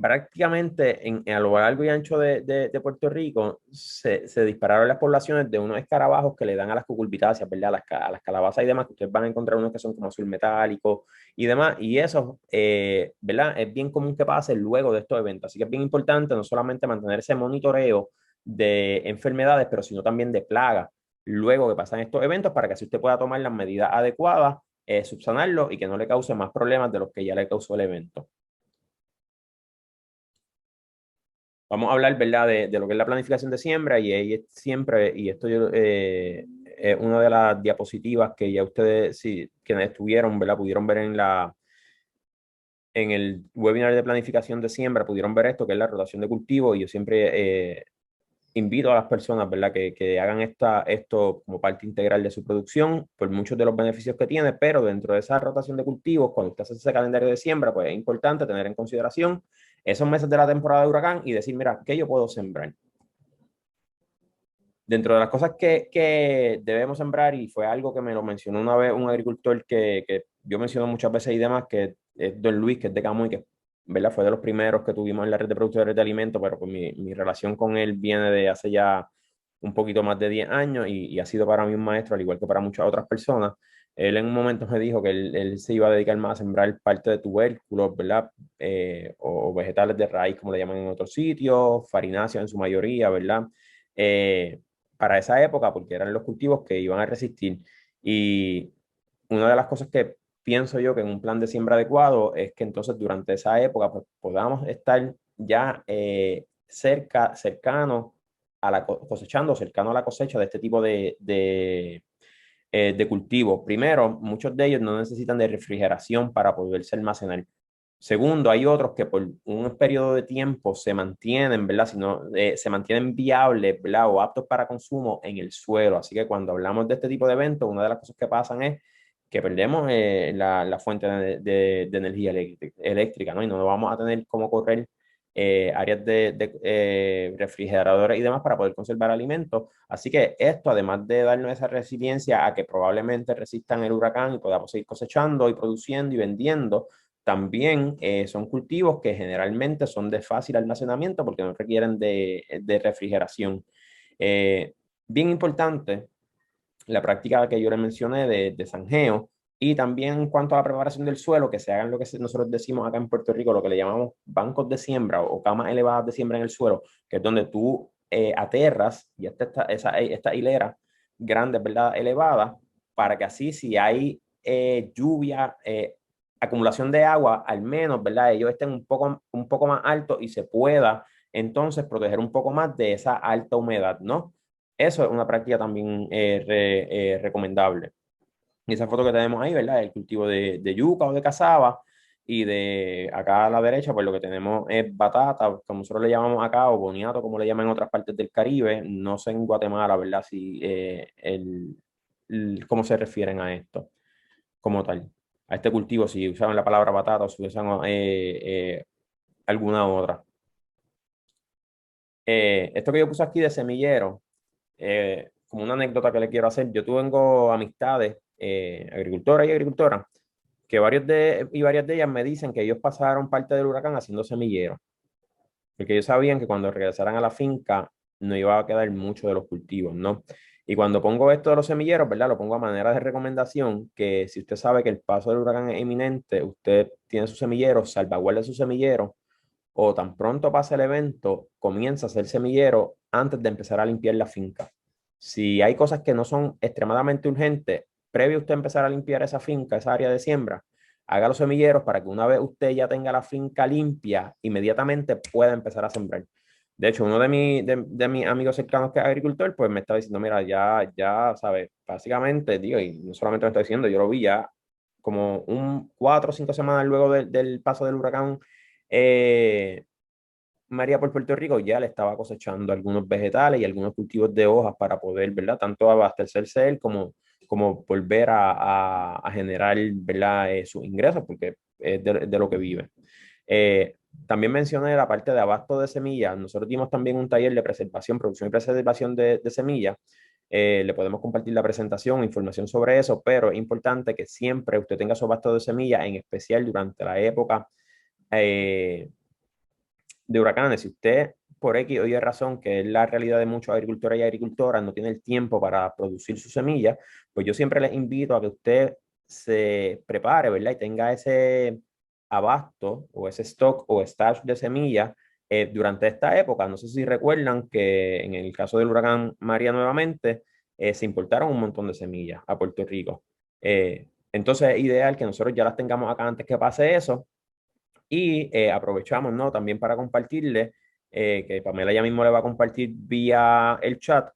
prácticamente a lo largo y ancho de Puerto Rico se dispararon las poblaciones de unos escarabajos que le dan a las cucurbitáceas, ¿verdad? A las calabazas y demás, que ustedes van a encontrar unos que son como azul metálico y demás, y eso, ¿verdad? Es bien común que pase luego de estos eventos, así que es bien importante no solamente mantener ese monitoreo de enfermedades, pero sino también de plagas luego que pasan estos eventos para que así usted pueda tomar las medidas adecuadas, subsanarlo y que no le cause más problemas de los que ya le causó el evento. Vamos a hablar, ¿verdad?, de lo que es la planificación de siembra y ahí es siempre, y esto es una de las diapositivas que ya ustedes, si quienes estuvieron, ¿verdad?, pudieron ver en el webinar de planificación de siembra, pudieron ver esto, que es la rotación de cultivo, y yo siempre invito a las personas, ¿verdad?, que hagan esto como parte integral de su producción, por muchos de los beneficios que tiene, pero dentro de esa rotación de cultivos, cuando usted hace ese calendario de siembra, pues es importante tener en consideración esos meses de la temporada de huracán y decir, mira, ¿qué yo puedo sembrar? Dentro de las cosas que debemos sembrar, y fue algo que me lo mencionó una vez un agricultor que yo menciono muchas veces y demás, que es Don Luis, que es de Camuy, que ¿verdad? Fue de los primeros que tuvimos en la red de productores de alimentos, pero pues mi relación con él viene de hace ya un poquito más de 10 años y ha sido para mí un maestro, al igual que para muchas otras personas. Él en un momento me dijo que él se iba a dedicar más a sembrar parte de tubérculos, ¿verdad? O vegetales de raíz, como le llaman en otros sitios, farináceos en su mayoría, ¿verdad? Eh, para esa época, porque eran los cultivos que iban a resistir. Y una de las cosas que pienso yo que en un plan de siembra adecuado es que entonces durante esa época pues, podamos estar ya cercano a cosechando, cercano a la cosecha de este tipo de cultivos. Primero, muchos de ellos no necesitan de refrigeración para poderse almacenar. Segundo, hay otros que por un periodo de tiempo se mantienen, ¿verdad? Sino, se mantienen viables, ¿verdad? O aptos para consumo en el suelo. Así que cuando hablamos de este tipo de eventos, una de las cosas que pasan es que perdemos la fuente de energía eléctrica, ¿no? Y no vamos a tener cómo correr áreas de refrigeradores y demás para poder conservar alimentos. Así que esto, además de darnos esa resiliencia a que probablemente resistan el huracán y podamos seguir cosechando y produciendo y vendiendo, también son cultivos que generalmente son de fácil almacenamiento porque no requieren de refrigeración. Eh, Bien importante la práctica que yo le mencioné de zanjeo y también en cuanto a la preparación del suelo, que se hagan lo que nosotros decimos acá en Puerto Rico, lo que le llamamos bancos de siembra o camas elevadas de siembra en el suelo, que es donde tú aterras y esta hilera grandes, ¿verdad? Elevada, para que así si hay lluvia, acumulación de agua, al menos, ¿verdad? Ellos estén un poco más altos y se pueda entonces proteger un poco más de esa alta humedad, ¿no? Eso es una práctica también recomendable. Y esa foto que tenemos ahí, ¿verdad? El cultivo de yuca o de cazaba. Y de acá a la derecha, pues lo que tenemos es batata, como nosotros le llamamos acá, o boniato, como le llaman en otras partes del Caribe. No sé en Guatemala, ¿verdad? Si cómo se refieren a esto como tal. A este cultivo, si usaban la palabra batata o si usan alguna otra. Esto que yo puse aquí de semillero, como una anécdota que le quiero hacer, yo tengo amistades, agricultoras y agricultoras, que varias de ellas me dicen que ellos pasaron parte del huracán haciendo semilleros, porque ellos sabían que cuando regresaran a la finca no iba a quedar mucho de los cultivos, ¿no? Y cuando pongo esto de los semilleros, ¿verdad? Lo pongo a manera de recomendación, que si usted sabe que el paso del huracán es inminente, usted tiene su semillero, salvaguarde su semillero, o tan pronto pase el evento, comienza a hacer semillero antes de empezar a limpiar la finca. Si hay cosas que no son extremadamente urgentes, previo a usted empezar a limpiar esa finca, esa área de siembra, haga los semilleros para que una vez usted ya tenga la finca limpia, inmediatamente pueda empezar a sembrar. De hecho, uno de mis amigos cercanos que es agricultor, pues me está diciendo, mira, ya, ¿sabes? Básicamente, digo, y no solamente me está diciendo, yo lo vi ya como 4 o 5 semanas luego del paso del huracán eh, María por Puerto Rico, ya le estaba cosechando algunos vegetales y algunos cultivos de hojas para poder, ¿verdad? Tanto abastecerse él como volver a generar, ¿verdad? Sus ingresos, porque es de lo que vive. También mencioné la parte de abasto de semillas. Nosotros dimos también un taller de preservación, producción y preservación de semillas. Le podemos compartir la presentación, información sobre eso, pero es importante que siempre usted tenga su abasto de semillas, en especial durante la época eh, de huracanes, si usted por X o Y razón, que es la realidad de muchos agricultores y agricultoras, no tiene el tiempo para producir su semilla, pues yo siempre les invito a que usted se prepare, ¿verdad? Y tenga ese abasto o ese stock o stash de semillas durante esta época. No sé si recuerdan que en el caso del huracán María nuevamente, se importaron un montón de semillas a Puerto Rico. Entonces es ideal que nosotros ya las tengamos acá antes que pase eso y aprovechamos, ¿no? También para compartirle, que Pamela ya mismo le va a compartir vía el chat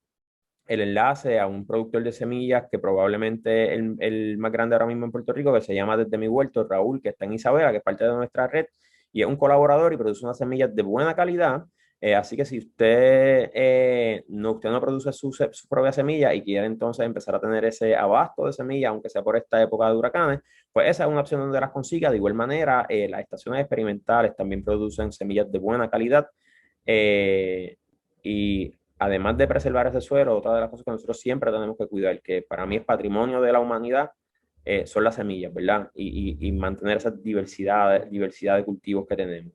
el enlace a un productor de semillas que probablemente el más grande ahora mismo en Puerto Rico, que se llama Desde Mi Huerto, Raúl, que está en Isabela, que es parte de nuestra red, y es un colaborador y produce unas semillas de buena calidad. Así que si usted no produce su propia semilla y quiere entonces empezar a tener ese abasto de semillas, aunque sea por esta época de huracanes, pues esa es una opción donde las consiga. De igual manera, las estaciones experimentales también producen semillas de buena calidad. Y además de preservar ese suelo, otra de las cosas que nosotros siempre tenemos que cuidar, que para mí es patrimonio de la humanidad, son las semillas, ¿verdad? Y mantener esa diversidad de cultivos que tenemos.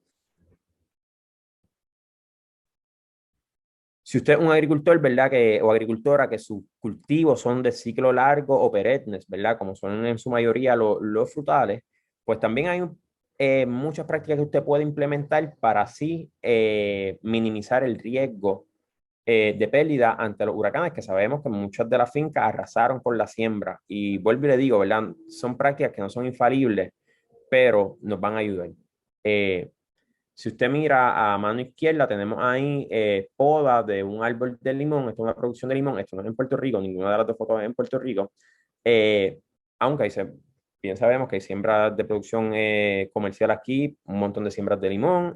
Si usted es un agricultor, ¿verdad? O agricultora que sus cultivos son de ciclo largo o perennes, ¿verdad? Como son en su mayoría los frutales, pues también hay muchas prácticas que usted puede implementar para así minimizar el riesgo de pérdida ante los huracanes, que sabemos que muchas de las fincas arrasaron con la siembra. Y vuelvo y le digo, ¿verdad? Son prácticas que no son infalibles, pero nos van a ayudar. Eh, si usted mira a mano izquierda, tenemos ahí poda de un árbol de limón. Esto es una producción de limón. Esto no es en Puerto Rico, ninguna de las dos fotos es en Puerto Rico. Eh, Aunque bien sabemos que hay siembras de producción comercial aquí, un montón de siembras de limón.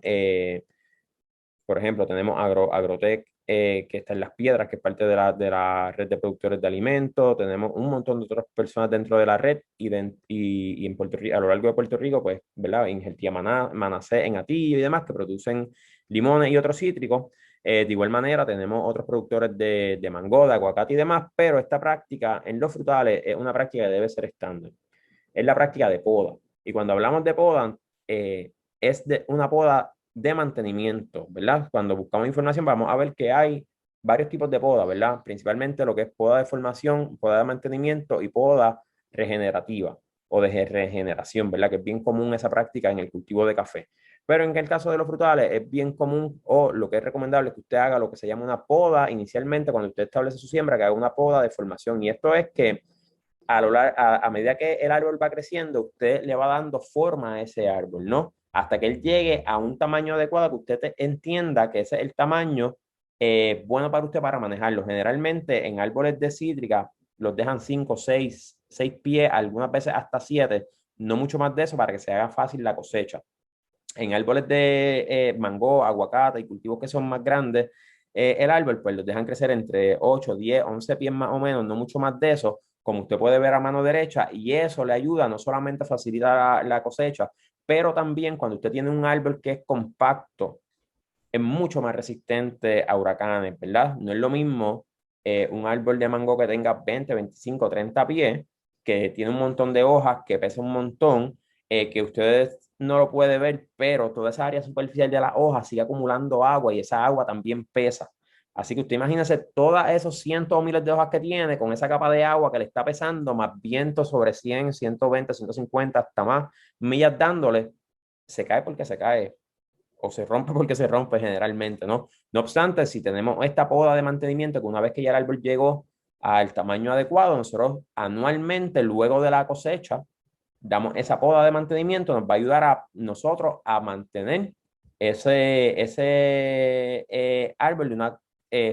Por ejemplo, tenemos Agrotec, que está en Las Piedras, que es parte de la red de productores de alimentos. Tenemos un montón de otras personas dentro de la red y en Puerto Rico, a lo largo de Puerto Rico, pues, ¿verdad? Ingertía Manacé, en Atillo y demás, que producen limones y otros cítricos. De igual manera, tenemos otros productores de mango, de aguacate y demás, pero esta práctica en los frutales es una práctica que debe ser estándar. Es la práctica de poda. Y cuando hablamos de poda, es de una poda de mantenimiento, ¿verdad? Cuando buscamos información vamos a ver que hay varios tipos de poda, ¿verdad? Principalmente lo que es poda de formación, poda de mantenimiento y poda regenerativa o de regeneración, ¿verdad? Que es bien común esa práctica en el cultivo de café. Pero en el caso de los frutales es bien común o lo que es recomendable es que usted haga lo que se llama una poda inicialmente cuando usted establece su siembra, que haga una poda de formación. Y esto es que a medida que el árbol va creciendo, usted le va dando forma a ese árbol, ¿no? Hasta que él llegue a un tamaño adecuado que usted entienda que ese es el tamaño bueno para usted para manejarlo. Generalmente en árboles de cítrica los dejan 5, 6 pies, algunas veces hasta 7, no mucho más de eso para que se haga fácil la cosecha. En árboles de mango, aguacate y cultivos que son más grandes, el árbol pues los dejan crecer entre 8, 10, 11 pies más o menos, no mucho más de eso, como usted puede ver a mano derecha, y eso le ayuda no solamente a facilitar la cosecha, pero también cuando usted tiene un árbol que es compacto, es mucho más resistente a huracanes, ¿verdad? No es lo mismo un árbol de mango que tenga 20, 25, 30 pies, que tiene un montón de hojas, que pesa un montón, que ustedes no lo pueden ver, pero toda esa área superficial de las hojas sigue acumulando agua y esa agua también pesa. Así que usted imagínese todos esos cientos o miles de hojas que tiene con esa capa de agua que le está pesando, más viento sobre 100, 120, 150, hasta más millas dándole, se cae porque se cae o se rompe porque se rompe generalmente, ¿no? No obstante, si tenemos esta poda de mantenimiento, que una vez que ya el árbol llegó al tamaño adecuado, nosotros anualmente, luego de la cosecha, damos esa poda de mantenimiento, nos va a ayudar a nosotros a mantener ese árbol de una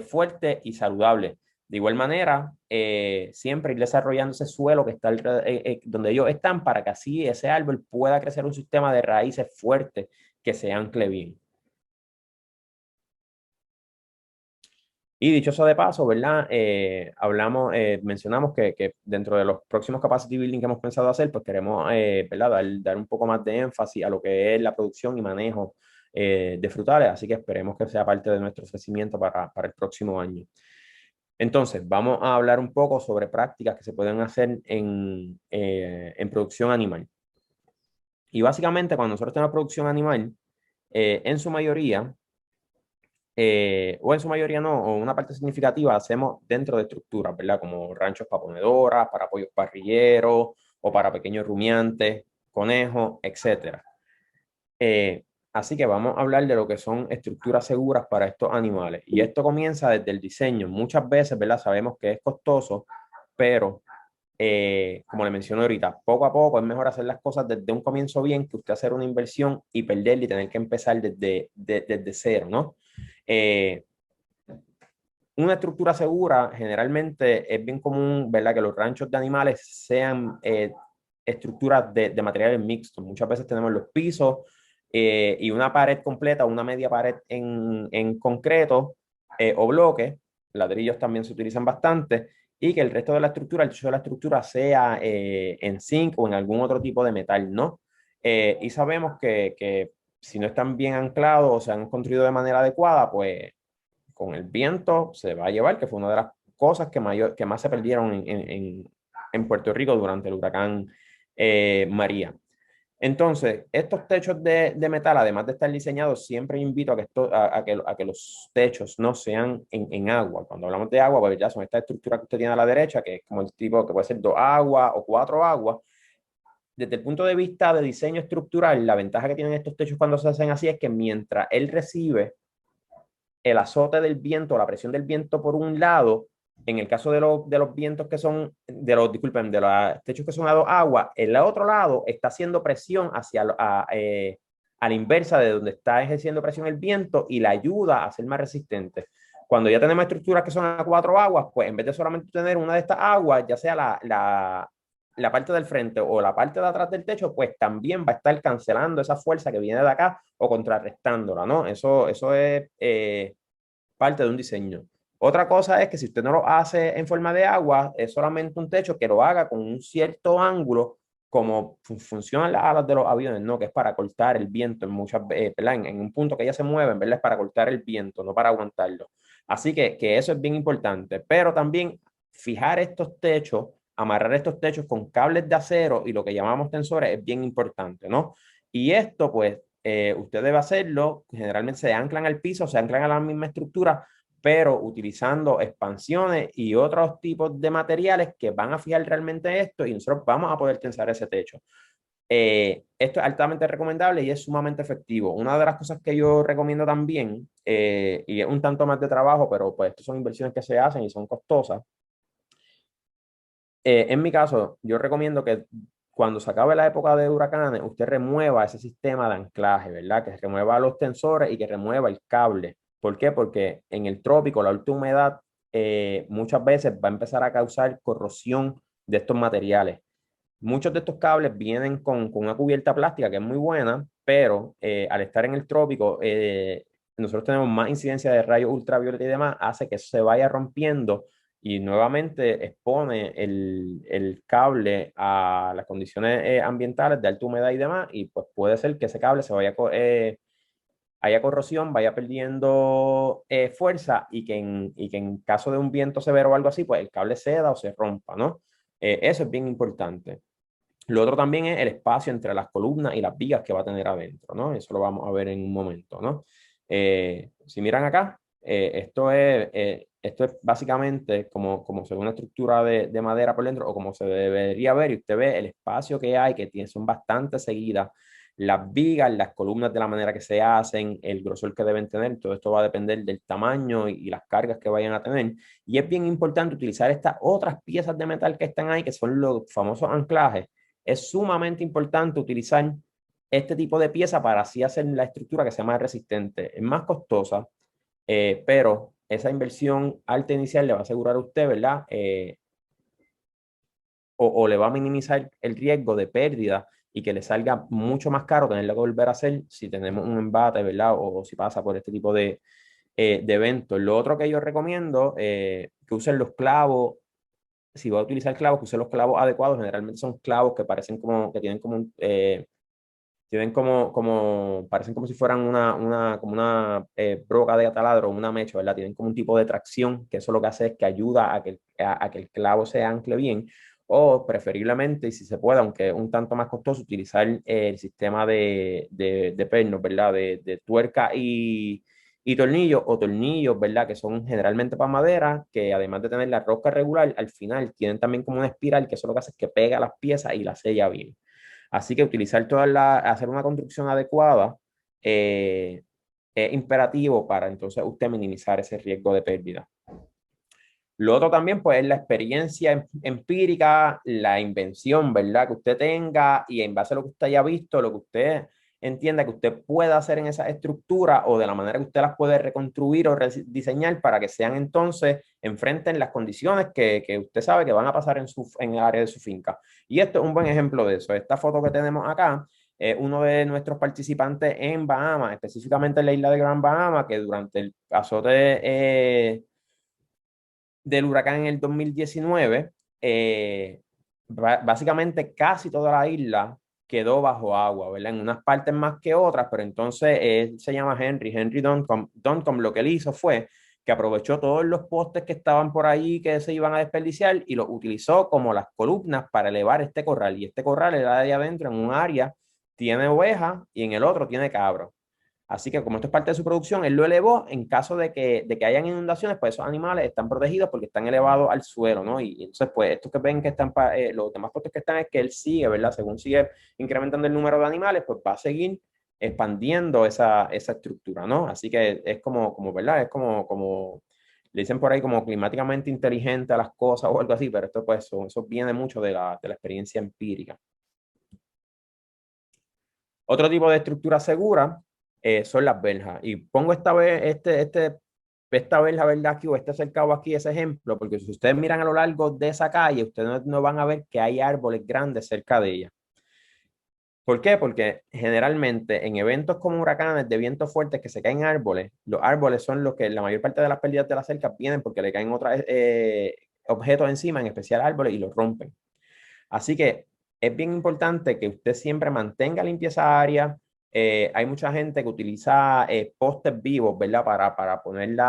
fuerte y saludable. De igual manera, siempre ir desarrollando ese suelo que está donde ellos están para que así ese árbol pueda crecer un sistema de raíces fuertes que se ancle bien. Y dicho eso de paso, ¿verdad? Mencionamos que dentro de los próximos capacity building que hemos pensado hacer, pues queremos, ¿verdad? Dar un poco más de énfasis a lo que es la producción y manejo de frutales, así que esperemos que sea parte de nuestro ofrecimiento para el próximo año. Entonces, vamos a hablar un poco sobre prácticas que se pueden hacer en producción animal. Y básicamente, cuando nosotros tenemos producción animal, En su mayoría, o en su mayoría no, o una parte significativa hacemos dentro de estructuras, ¿verdad? Como ranchos para ponedoras, para pollos parrilleros o para pequeños rumiantes, conejos, etcétera. Eh, Así que vamos a hablar de lo que son estructuras seguras para estos animales. Y esto comienza desde el diseño. Muchas veces, ¿verdad? Sabemos que es costoso, pero como le mencioné ahorita, poco a poco es mejor hacer las cosas desde un comienzo bien que usted hacer una inversión y perderla y tener que empezar desde cero, ¿no? Eh, una estructura segura generalmente es bien común, ¿verdad? Que los ranchos de animales sean estructuras de materiales mixtos. Muchas veces tenemos los pisos y una pared completa, una media pared en concreto o bloque. Ladrillos también se utilizan bastante. Y que el resto de la estructura, el techo de la estructura sea en zinc o en algún otro tipo de metal, ¿no? Y sabemos que si no están bien anclados o se han construido de manera adecuada, pues con el viento se va a llevar, que fue una de las cosas que más se perdieron en Puerto Rico durante el huracán María. Entonces, estos techos de metal, además de estar diseñados, siempre invito a que los techos no sean en agua. Cuando hablamos de agua, pues ya son esta estructura que usted tiene a la derecha, que es como el tipo que puede ser 2 aguas o 4 aguas. Desde el punto de vista de diseño estructural, la ventaja que tienen estos techos cuando se hacen así es que mientras él recibe el azote del viento, la presión del viento por un lado, en el caso de los vientos que son, disculpen, de los techos que son a 2 aguas, el otro lado está haciendo presión a la inversa de donde está ejerciendo presión el viento y la ayuda a ser más resistente. Cuando ya tenemos estructuras que son a 4 aguas, pues en vez de solamente tener una de estas aguas, ya sea la parte del frente o la parte de atrás del techo, pues también va a estar cancelando esa fuerza que viene de acá o contrarrestándola, ¿no? Eso es parte de un diseño. Otra cosa es que si usted no lo hace en forma de agua, es solamente un techo que lo haga con un cierto ángulo, como funcionan las alas de los aviones, ¿no? Que es para cortar el viento en muchas veces, en un punto que ellas se mueven, ¿verdad? Es para cortar el viento, no para aguantarlo. Así que eso es bien importante, pero también fijar estos techos, amarrar estos techos con cables de acero y lo que llamamos tensores es bien importante, ¿no? Y esto, pues, usted debe hacerlo, generalmente se anclan al piso, se anclan a la misma estructura, pero utilizando expansiones y otros tipos de materiales que van a fijar realmente esto y nosotros vamos a poder tensar ese techo. Esto es altamente recomendable y es sumamente efectivo. Una de las cosas que yo recomiendo también, y es un tanto más de trabajo, pero pues estas son inversiones que se hacen y son costosas. En mi caso, yo recomiendo que cuando se acabe la época de huracanes, usted remueva ese sistema de anclaje, ¿verdad? Que remueva los tensores y que remueva el cable. ¿Por qué? Porque en el trópico la alta humedad muchas veces va a empezar a causar corrosión de estos materiales. Muchos de estos cables vienen con una cubierta plástica que es muy buena, pero al estar en el trópico, nosotros tenemos más incidencia de rayos ultravioleta y demás, hace que eso se vaya rompiendo y nuevamente expone el cable a las condiciones ambientales de alta humedad y demás, y pues puede ser que ese cable se vaya, haya corrosión, vaya perdiendo fuerza y que en caso de un viento severo o algo así, pues el cable ceda o se rompa, ¿no? Eso es bien importante. Lo otro también es el espacio entre las columnas y las vigas que va a tener adentro, ¿no? Eso lo vamos a ver en un momento, ¿no? Si miran acá, esto es básicamente como se ve una estructura de madera por dentro o como se debería ver y usted ve el espacio que hay, que tiene, son bastante seguidas, las vigas, las columnas de la manera que se hacen, el grosor que deben tener, todo esto va a depender del tamaño y las cargas que vayan a tener. Y es bien importante utilizar estas otras piezas de metal que están ahí, que son los famosos anclajes. Es sumamente importante utilizar este tipo de pieza para así hacer la estructura que sea más resistente. Es más costosa, pero esa inversión alta inicial le va a asegurar a usted, ¿verdad? O le va a minimizar el riesgo de pérdida y que le salga mucho más caro tenerlo que volver a hacer si tenemos un embate, ¿verdad? O si pasa por este tipo de eventos. Lo otro que yo recomiendo, que usen los clavos. Si va a utilizar clavos, que use los clavos adecuados. Generalmente son clavos que parecen como, que tienen como, parecen como si fueran como una broca de taladro o una mecha, ¿verdad? Tienen como un tipo de tracción, que eso lo que hace es que ayuda a que el clavo se ancle bien. o preferiblemente, y si se puede, aunque un tanto más costoso, utilizar el sistema de pernos, ¿verdad? De tuerca y tornillos o tornillos, ¿verdad? Que son generalmente para madera, que además de tener la rosca regular, al final tienen también como una espiral que eso lo que hace es que pega las piezas y las sella bien. Así que utilizar hacer una construcción adecuada es imperativo para entonces usted minimizar ese riesgo de pérdida. Lo otro también, pues, es la experiencia empírica, la invención, ¿verdad? Que usted tenga y en base a lo que usted haya visto, lo que usted entienda que usted pueda hacer en esa estructura o de la manera que usted las puede reconstruir o diseñar para que sean entonces, enfrenten las condiciones que usted sabe que van a pasar en el área de su finca. Y esto es un buen ejemplo de eso. Esta foto que tenemos acá es uno de nuestros participantes en Bahamas, específicamente en la isla de Gran Bahama, que durante el azote del huracán en el 2019, básicamente casi toda la isla quedó bajo agua, ¿verdad? En unas partes más que otras, pero entonces él se llama Henry Duncombe, lo que él hizo fue que aprovechó todos los postes que estaban por ahí que se iban a desperdiciar y los utilizó como las columnas para elevar este corral. Y este corral era de adentro, en un área tiene ovejas y en el otro tiene cabros. Así que como esto es parte de su producción, él lo elevó en caso de que hayan inundaciones, pues esos animales están protegidos porque están elevados al suelo, ¿no? Y entonces, pues estos que ven que están, los demás puestos que están es que él sigue, ¿verdad? Según sigue incrementando el número de animales, pues va a seguir expandiendo esa estructura, ¿no? Así que es como, ¿verdad? Es como, le dicen por ahí como climáticamente inteligente a las cosas o algo así, pero esto pues eso viene mucho de la experiencia empírica. Otro tipo de estructura segura son las verjas. Y pongo esta verja, ¿verdad? Aquí o este cercado aquí, ese ejemplo, porque si ustedes miran a lo largo de esa calle, ustedes no van a ver que hay árboles grandes cerca de ella. ¿Por qué? Porque generalmente en eventos como huracanes de vientos fuertes que se caen árboles, los árboles son los que la mayor parte de las pérdidas de la cerca vienen porque le caen otros objetos encima, en especial árboles, y los rompen. Así que es bien importante que usted siempre mantenga limpieza área. Hay mucha gente que utiliza postes vivos, ¿verdad? Para poner los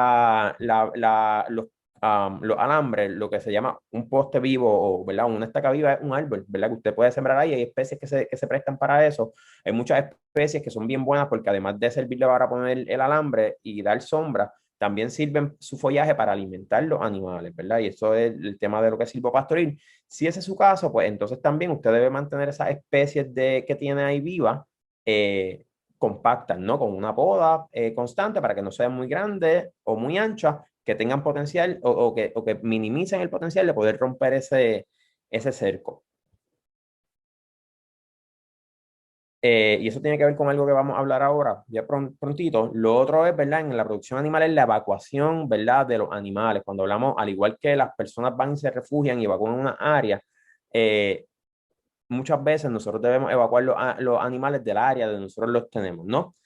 alambres, lo que se llama un poste vivo o, ¿verdad? Una estaca viva es un árbol, ¿verdad? Que usted puede sembrar ahí. Hay especies que se prestan para eso. Hay muchas especies que son bien buenas porque además de servirle para poner el alambre y dar sombra, también sirven su follaje para alimentar los animales, ¿verdad? Y eso es el tema de lo que es silvopastoril. Si ese es su caso, pues entonces también usted debe mantener esas especies que tiene ahí vivas compactas, ¿no? Con una poda constante para que no sean muy grandes o muy anchas, que tengan potencial o que minimicen el potencial de poder romper ese cerco. Y eso tiene que ver con algo que vamos a hablar ahora, ya prontito. Lo otro es, ¿verdad? En la producción animal es la evacuación, ¿verdad? De los animales. Cuando hablamos, al igual que las personas van y se refugian y evacúan una área, eh, muchas veces nosotros debemos evacuar los animales del área donde nosotros los tenemos, ¿no?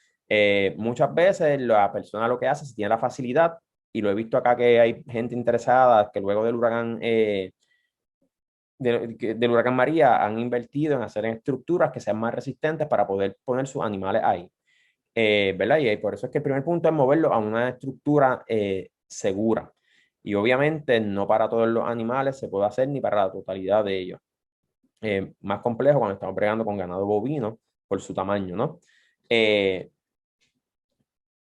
Muchas veces la persona lo que hace, si tiene la facilidad, y lo he visto acá que hay gente interesada que luego del huracán María han invertido en hacer estructuras que sean más resistentes para poder poner sus animales ahí. ¿Verdad? Y por eso es que el primer punto es moverlo a una estructura segura. Y obviamente no para todos los animales se puede hacer ni para la totalidad de ellos. Más complejo cuando estamos bregando con ganado bovino por su tamaño, ¿no?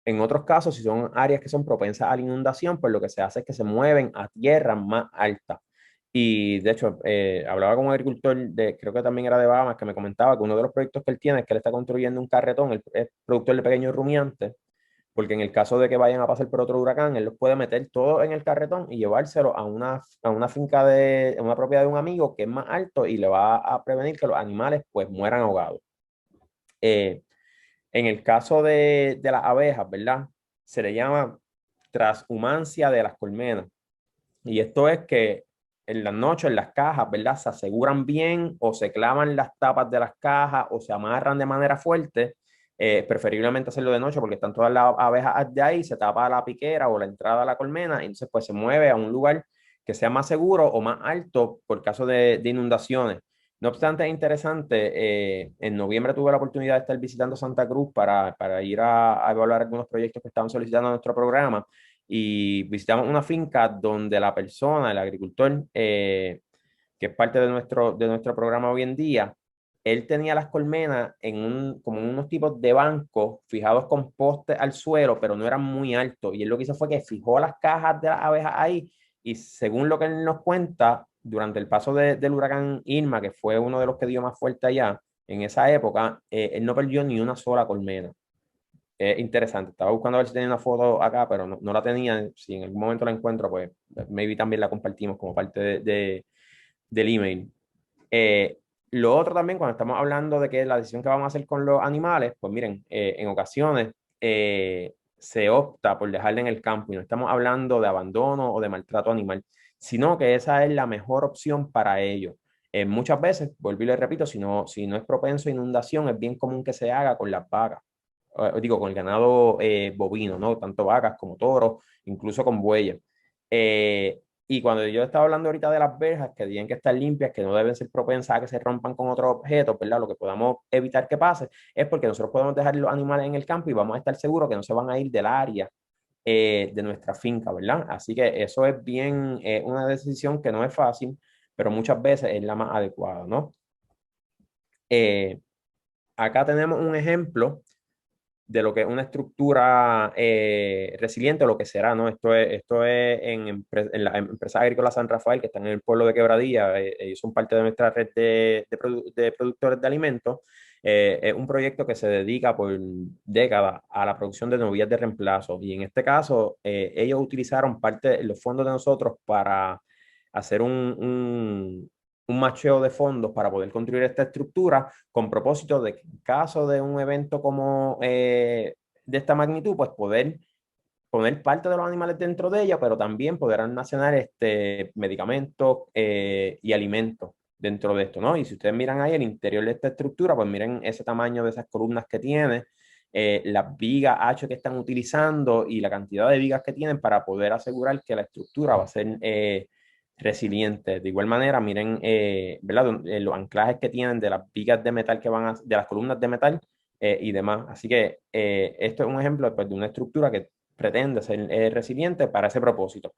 En otros casos, si son áreas que son propensas a la inundación, pues lo que se hace es que se mueven a tierras más altas. Y de hecho, hablaba con un agricultor, creo que también era de Bahamas, que me comentaba que uno de los proyectos que él tiene es que él está construyendo un carretón, él es productor de pequeños rumiantes, porque en el caso de que vayan a pasar por otro huracán, él los puede meter todo en el carretón y llevárselo a una finca a una propiedad de un amigo que es más alto y le va a prevenir que los animales pues mueran ahogados. Eh, en el caso de las abejas, ¿verdad? Se le llama transhumancia de las colmenas. Y esto es que en las noches, en las cajas, ¿verdad? Se aseguran bien o se clavan las tapas de las cajas o se amarran de manera fuerte. Preferiblemente hacerlo de noche porque están todas las abejas de ahí, se tapa la piquera o la entrada a la colmena y entonces pues se mueve a un lugar que sea más seguro o más alto por caso de inundaciones. No obstante, es interesante, en noviembre tuve la oportunidad de estar visitando Santa Cruz para ir a evaluar algunos proyectos que estaban solicitando nuestro programa y visitamos una finca donde la persona, el agricultor, que es parte de nuestro programa hoy en día, él tenía las colmenas como en unos tipos de bancos fijados con postes al suelo, pero no eran muy altos. Y él lo que hizo fue que fijó las cajas de las abejas ahí y según lo que él nos cuenta, durante el paso del huracán Irma, que fue uno de los que dio más fuerte allá, en esa época, él no perdió ni una sola colmena. Interesante. Estaba buscando a ver si tenía una foto acá, pero no la tenía. Si en algún momento la encuentro, pues maybe también la compartimos como parte del email. Eh, lo otro también, cuando estamos hablando de que la decisión que vamos a hacer con los animales, pues miren, en ocasiones se opta por dejarle en el campo y no estamos hablando de abandono o de maltrato animal, sino que esa es la mejor opción para ellos. Muchas veces, vuelvo y le repito, si no es propenso a inundación, es bien común que se haga con las vacas, digo, con el ganado bovino, ¿no? Tanto vacas como toros, incluso con bueyes. Y cuando yo estaba hablando ahorita de las verjas, que tienen que estar limpias, que no deben ser propensas a que se rompan con otros objetos, ¿verdad? Lo que podamos evitar que pase es porque nosotros podemos dejar los animales en el campo y vamos a estar seguros que no se van a ir del área de nuestra finca, ¿verdad? Así que eso es bien una decisión que no es fácil, pero muchas veces es la más adecuada, ¿no? Eh, Acá tenemos un ejemplo de lo que es una estructura resiliente o lo que será, ¿no? Esto es en la empresa agrícola San Rafael, que están en el pueblo de Quebradilla. Ellos son parte de nuestra red de productores de alimentos. Es un proyecto que se dedica por décadas a la producción de novillas de reemplazo. Y en este caso, ellos utilizaron parte de los fondos de nosotros para hacer un macheo de fondos para poder construir esta estructura con propósito de que en caso de un evento como de esta magnitud, pues poder poner parte de los animales dentro de ella, pero también poder almacenar medicamentos y alimentos dentro de esto, ¿no? Y si ustedes miran ahí el interior de esta estructura, pues miren ese tamaño de esas columnas que tiene, las vigas H que están utilizando y la cantidad de vigas que tienen para poder asegurar que la estructura va a ser resiliente. De igual manera, miren, ¿verdad? Los anclajes que tienen de las vigas de metal de las columnas de metal y demás. Así que esto es un ejemplo pues, de una estructura que pretende ser resiliente para ese propósito.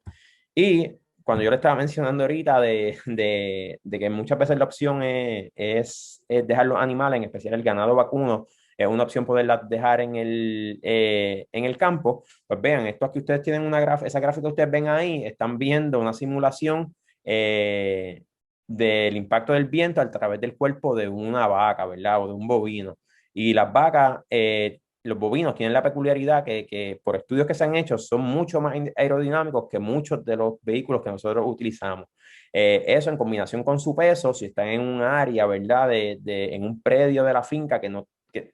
Y cuando yo le estaba mencionando ahorita de que muchas veces la opción es dejar los animales, en especial el ganado vacuno, es una opción poderlas dejar en el campo, pues vean, esto aquí ustedes tienen esa gráfica que ustedes ven ahí, están viendo una simulación del impacto del viento a través del cuerpo de una vaca, ¿verdad? O de un bovino. Y las vacas, los bovinos tienen la peculiaridad que por estudios que se han hecho son mucho más aerodinámicos que muchos de los vehículos que nosotros utilizamos. Eso en combinación con su peso, si están en un área, ¿verdad? En un predio de la finca que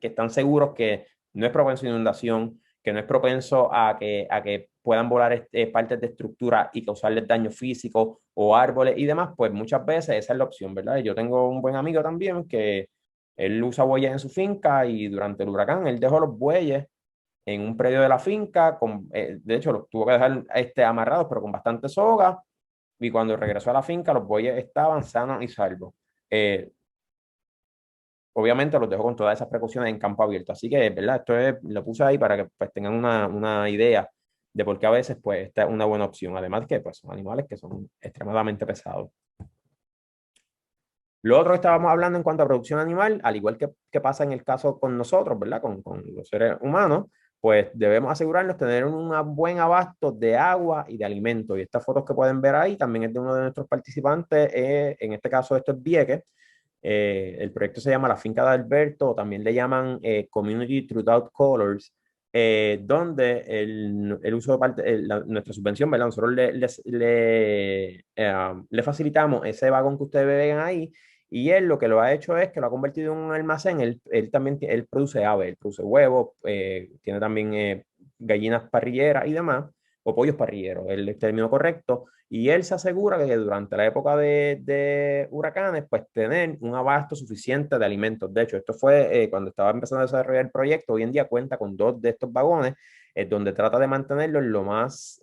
están seguros que no es propenso a inundación, que no es propenso a que puedan volar partes de estructura y causarles daño físico o árboles y demás, pues muchas veces esa es la opción, ¿verdad? Yo tengo un buen amigo también que él usa bueyes en su finca y durante el huracán él dejó los bueyes en un predio de la finca, de hecho los tuvo que dejar amarrados, pero con bastante soga, y cuando regresó a la finca los bueyes estaban sanos y salvos. Eh, Obviamente los dejó con todas esas precauciones en campo abierto, así que, ¿verdad? Lo puse ahí para que pues, tengan una idea de por qué a veces pues esta es una buena opción, además que pues, son animales que son extremadamente pesados. Lo otro que estábamos hablando en cuanto a producción animal, al igual que pasa en el caso con nosotros, ¿verdad? Con los seres humanos, pues debemos asegurarnos de tener un buen abasto de agua y de alimentos. Y estas fotos que pueden ver ahí también es de uno de nuestros participantes, en este caso esto es Vieques. El proyecto se llama La Finca de Alberto, o también le llaman Community Throughout Colors, donde el uso de nuestra subvención, ¿verdad? Nosotros le facilitamos ese vagón que ustedes ven ahí y él lo que lo ha hecho es que lo ha convertido en un almacén. Él también él produce aves, él produce huevos, tiene también gallinas parrilleras y demás, o pollos parrilleros, el término correcto. Y él se asegura que durante la época de huracanes, pues tener un abasto suficiente de alimentos. De hecho, esto fue cuando estaba empezando a desarrollar el proyecto. Hoy en día cuenta con dos de estos vagones, donde trata de mantenerlos lo más,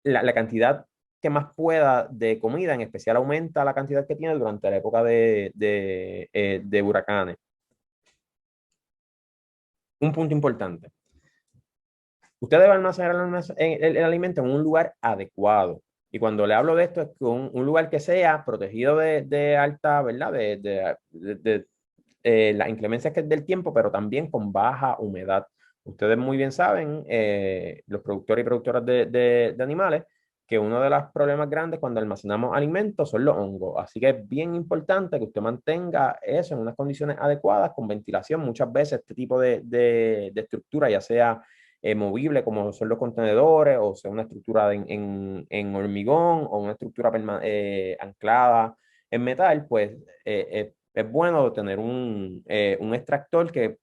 la cantidad que más pueda de comida, en especial aumenta la cantidad que tiene durante la época de huracanes. Un punto importante. Usted debe almacenar el alimento en un lugar adecuado. Y cuando le hablo de esto, es que un lugar que sea protegido de alta, ¿verdad? Las inclemencias que es del tiempo, pero también con baja humedad. Ustedes muy bien saben, los productores y productoras de animales, que uno de los problemas grandes cuando almacenamos alimentos son los hongos. Así que es bien importante que usted mantenga eso en unas condiciones adecuadas, con ventilación. Muchas veces este tipo de estructura, ya sea movible como son los contenedores, o sea una estructura en hormigón o una estructura anclada en metal, pues es bueno tener un extractor que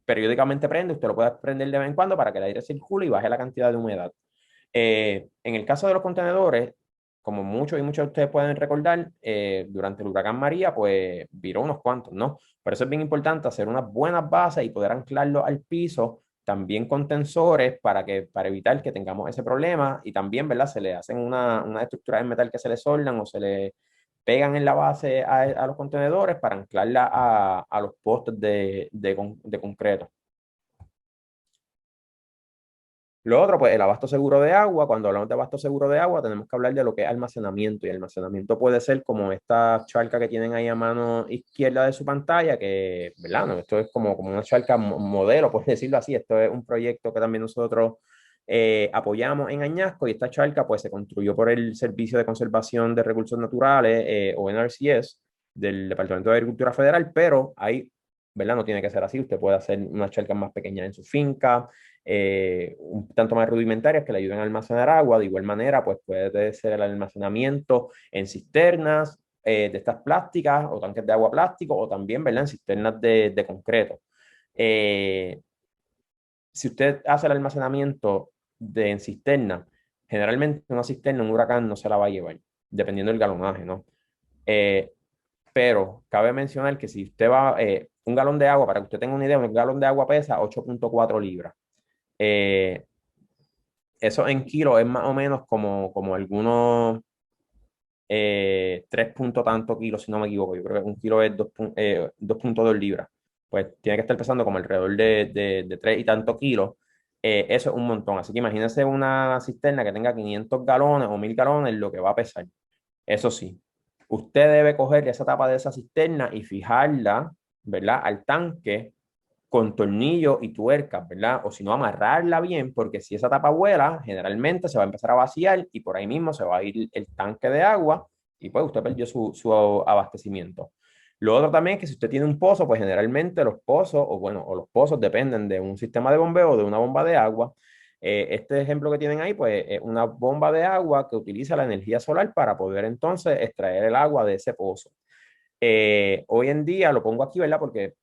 periódicamente prende. Usted lo puede prender de vez en cuando para que el aire circule y baje la cantidad de humedad. En el caso de los contenedores, como muchos y muchos de ustedes pueden recordar, durante el huracán María, pues viró unos cuantos, ¿no? Por eso es bien importante hacer unas buenas bases y poder anclarlo al piso, también con tensores para evitar que tengamos ese problema. Y también, ¿verdad? Se le hacen una estructura de metal que se le soldan o se le pegan en la base a los contenedores para anclarla a los postes de concreto. Lo otro, pues el abasto seguro de agua. Cuando hablamos de abasto seguro de agua, tenemos que hablar de lo que es almacenamiento. Y almacenamiento puede ser como esta charca que tienen ahí a mano izquierda de su pantalla, que, ¿verdad? No, esto es como una charca modelo, puedes decirlo así. Esto es un proyecto que también nosotros apoyamos en Añasco, y esta charca pues se construyó por el Servicio de Conservación de Recursos Naturales, o NRCS, del Departamento de Agricultura Federal, pero ahí, ¿verdad? No tiene que ser así. Usted puede hacer una charca más pequeña en su finca, un tanto más rudimentarias, que le ayuden a almacenar agua. De igual manera, pues puede ser el almacenamiento en cisternas de estas plásticas o tanques de agua plástico, o también, ¿verdad?, en cisternas de concreto. Eh, si usted hace el almacenamiento en cisterna, generalmente una cisterna, un huracán no se la va a llevar, dependiendo del galonaje, ¿no? Eh, pero cabe mencionar que si usted va, un galón de agua, para que usted tenga una idea, un galón de agua pesa 8.4 libras. Eh, Eso en kilos es más o menos como algunos 3 punto tanto kilos, si no me equivoco. Yo creo que un kilo es 2.2 libras. Pues tiene que estar pesando como alrededor de 3 y tantos kilos. Eso es un montón. Así que imagínense una cisterna que tenga 500 galones o 1000 galones, lo que va a pesar. Eso sí, usted debe coger esa tapa de esa cisterna y fijarla, ¿verdad?, al tanque con tornillos y tuercas, ¿verdad? O si no, amarrarla bien, porque si esa tapa vuela, generalmente se va a empezar a vaciar y por ahí mismo se va a ir el tanque de agua, y pues usted perdió su abastecimiento. Lo otro también es que si usted tiene un pozo, pues generalmente los pozos, o bueno, o los pozos dependen de un sistema de bombeo o de una bomba de agua. Este ejemplo que tienen ahí, pues es una bomba de agua que utiliza la energía solar para poder entonces extraer el agua de ese pozo. Hoy en día lo pongo aquí, ¿verdad? Porque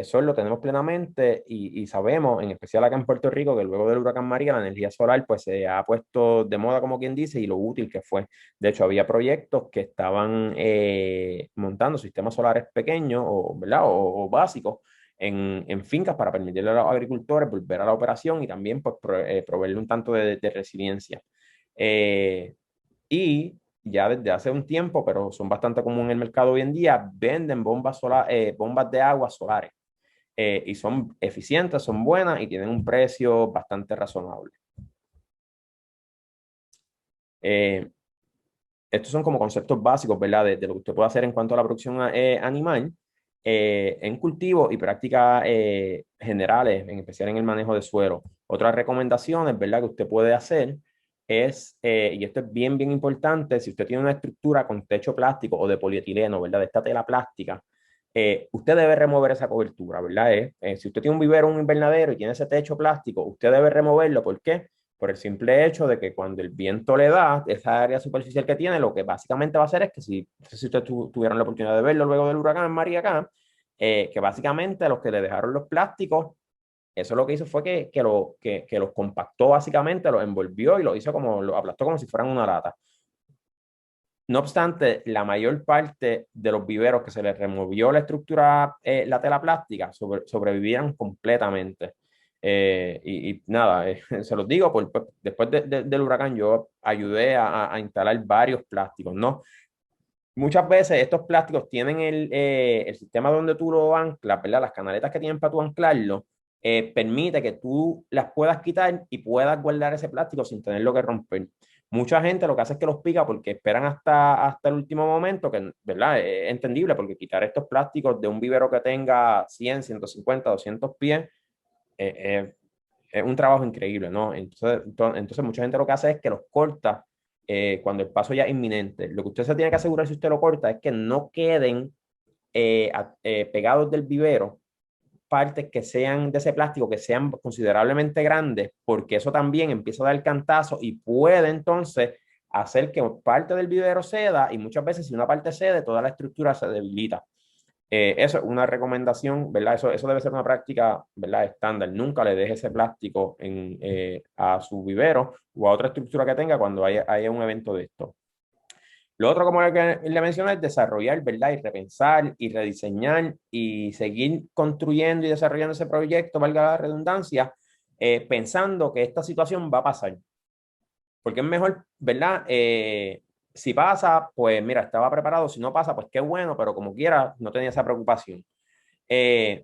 sol lo tenemos plenamente, y sabemos, en especial acá en Puerto Rico, que luego del huracán María la energía solar pues se ha puesto de moda, como quien dice, y lo útil que fue. De hecho, había proyectos que estaban montando sistemas solares pequeños, o, ¿verdad?, o básicos en fincas, para permitirle a los agricultores volver a la operación y también pues proveerle un tanto de resiliencia. Y ya desde hace un tiempo, pero son bastante comunes en el mercado hoy en día, venden bombas de agua solares. Y son eficientes, son buenas y tienen un precio bastante razonable. Eh, Estos son como conceptos básicos, ¿verdad?, de lo que usted puede hacer en cuanto a la producción animal, en cultivo y prácticas generales, en especial en el manejo de suelo. Otras recomendaciones, ¿verdad?, que usted puede hacer es, y esto es bien, bien importante, si usted tiene una estructura con techo plástico o de polietileno, ¿verdad?, de esta tela plástica, usted debe remover esa cobertura, ¿verdad? Si usted tiene un vivero o un invernadero y tiene ese techo plástico, usted debe removerlo. ¿Por qué? Por el simple hecho de que cuando el viento le da, esa área superficial que tiene, lo que básicamente va a hacer es que, si, no sé si ustedes tuvieron la oportunidad de verlo luego del huracán María acá, que básicamente los que le dejaron los plásticos, eso lo que hizo fue que los compactó básicamente, los envolvió y lo hizo como, lo aplastó como si fueran una lata. No obstante, la mayor parte de los viveros que se les removió la estructura, la tela plástica, sobrevivían completamente. Y nada, se los digo, después del huracán yo ayudé a instalar varios plásticos, ¿no? Muchas veces estos plásticos tienen el sistema donde tú lo anclas, ¿verdad? Las canaletas que tienen para tú anclarlo, permite que tú las puedas quitar y puedas guardar ese plástico sin tenerlo que romper. Mucha gente lo que hace es que los pica porque esperan hasta el último momento, que, ¿verdad? Es entendible, porque quitar estos plásticos de un vivero que tenga 100, 150, 200 pies, es un trabajo increíble, ¿no? Entonces mucha gente lo que hace es que los corta cuando el paso ya es inminente. Lo que usted se tiene que asegurar si usted lo corta es que no queden pegados del vivero partes que sean de ese plástico, que sean considerablemente grandes, porque eso también empieza a dar cantazo y puede entonces hacer que parte del vivero ceda, y muchas veces si una parte cede, toda la estructura se debilita. Eso es una recomendación, ¿verdad? Eso debe ser una práctica, ¿verdad? Estándar. Nunca le deje ese plástico a su vivero o a otra estructura que tenga cuando haya un evento de esto. Lo otro, como le mencioné, es desarrollar, ¿verdad? Y repensar y rediseñar y seguir construyendo y desarrollando ese proyecto, valga la redundancia, pensando que esta situación va a pasar. Porque es mejor, ¿verdad? Si pasa, pues mira, estaba preparado. Si no pasa, pues qué bueno, pero como quiera, no tenía esa preocupación. Eh,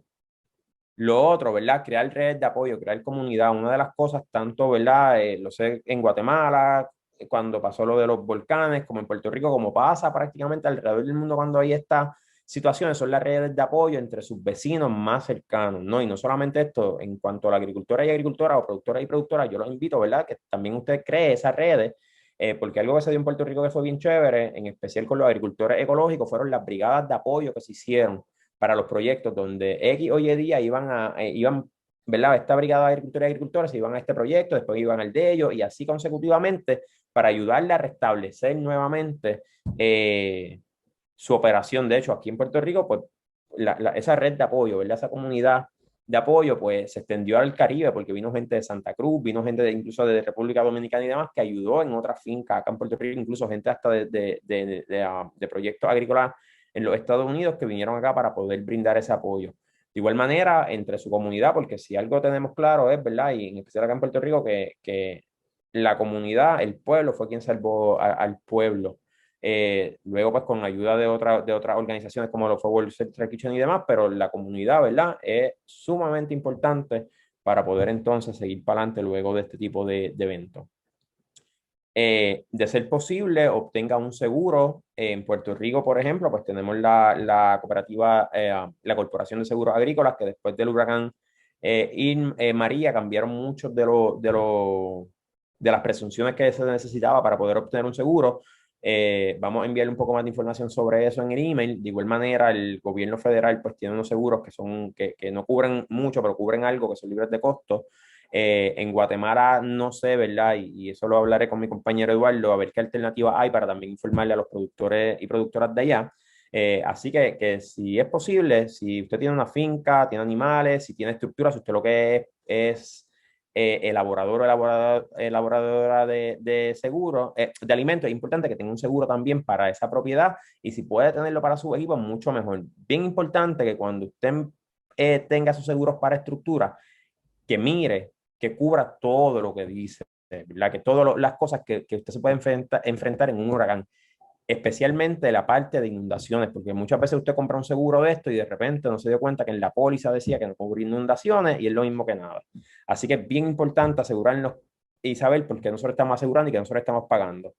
lo otro, ¿verdad? Crear redes de apoyo, crear comunidad. Una de las cosas, tanto, ¿verdad? Lo sé en Guatemala, cuando pasó lo de los volcanes, como en Puerto Rico, como pasa prácticamente alrededor del mundo cuando hay estas situaciones, son las redes de apoyo entre sus vecinos más cercanos, ¿no? Y no solamente esto, en cuanto a la agricultora y agricultora o productora y productora, yo los invito, ¿verdad? Que también usted cree esas redes, porque algo que se dio en Puerto Rico que fue bien chévere, en especial con los agricultores ecológicos, fueron las brigadas de apoyo que se hicieron para los proyectos donde X o Y día iban, ¿verdad? Esta brigada de agricultores y agricultores se iban a este proyecto, después iban al de ellos y así consecutivamente para ayudarle a restablecer nuevamente su operación. De hecho, aquí en Puerto Rico, pues esa red de apoyo, ¿verdad? Esa comunidad de apoyo, pues se extendió al Caribe porque vino gente de Santa Cruz, vino gente incluso de República Dominicana y demás que ayudó en otras fincas acá en Puerto Rico, incluso gente hasta de proyectos agrícolas en los Estados Unidos que vinieron acá para poder brindar ese apoyo. De igual manera, entre su comunidad, porque si algo tenemos claro es, ¿verdad? Y en especial acá en Puerto Rico, que la comunidad, el pueblo, fue quien salvó al pueblo. Luego, pues con ayuda de otras organizaciones como los World Central Kitchen y demás, pero la comunidad, ¿verdad? Es sumamente importante para poder entonces seguir para adelante luego de este tipo de eventos. De ser posible, obtenga un seguro. En Puerto Rico, por ejemplo, pues tenemos la cooperativa, la Corporación de Seguros Agrícolas, que después del huracán María cambiaron muchos de las presunciones que se necesitaba para poder obtener un seguro. Vamos a enviarle un poco más de información sobre eso en el email. De igual manera, el gobierno federal pues tiene unos seguros que no cubren mucho, pero cubren algo, que son libres de costo. En Guatemala no sé, ¿verdad? Y eso lo hablaré con mi compañero Eduardo, a ver qué alternativas hay para también informarle a los productores y productoras de allá. Así que si es posible, si usted tiene una finca, tiene animales, si tiene estructura, si usted lo que es elaborador o elaboradora de seguro, de alimentos, es importante que tenga un seguro también para esa propiedad, y si puede tenerlo para su equipo, mucho mejor. Bien importante que cuando usted tenga sus seguros para estructura, que mire, que cubra todo lo que dice, ¿verdad? Que todas las cosas que usted se puede enfrentar en un huracán, especialmente la parte de inundaciones, porque muchas veces usted compra un seguro de esto y de repente no se dio cuenta que en la póliza decía que no cubría inundaciones y es lo mismo que nada. Así que es bien importante asegurarnos y saber por qué nosotros estamos asegurando y que nosotros estamos pagando.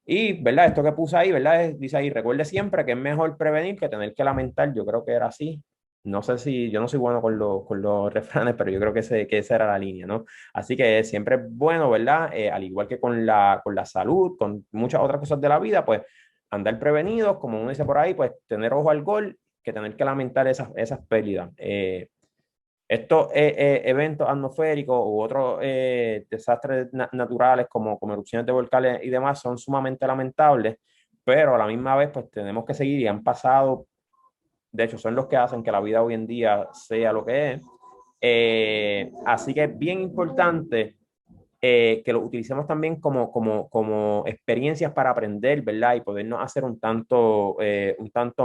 Y, ¿verdad? Esto que puse ahí, ¿verdad? Dice ahí, recuerde siempre que es mejor prevenir que tener que lamentar. Yo creo que era así. No sé si, yo no soy bueno con los refranes, pero yo creo que esa era la línea, ¿no? Así que siempre es bueno, ¿verdad? Al igual que con la salud, con muchas otras cosas de la vida, pues andar prevenidos, como uno dice por ahí, pues tener ojo al gol, que tener que lamentar esas pérdidas. Estos eventos atmosféricos u otros desastres naturales como erupciones de volcanes y demás son sumamente lamentables, pero a la misma vez pues tenemos que seguir y han pasado, de hecho son los que hacen que la vida hoy en día sea lo que es. Así que es bien importante que lo utilicemos también como experiencias para aprender, ¿verdad? Y podernos hacer un tanto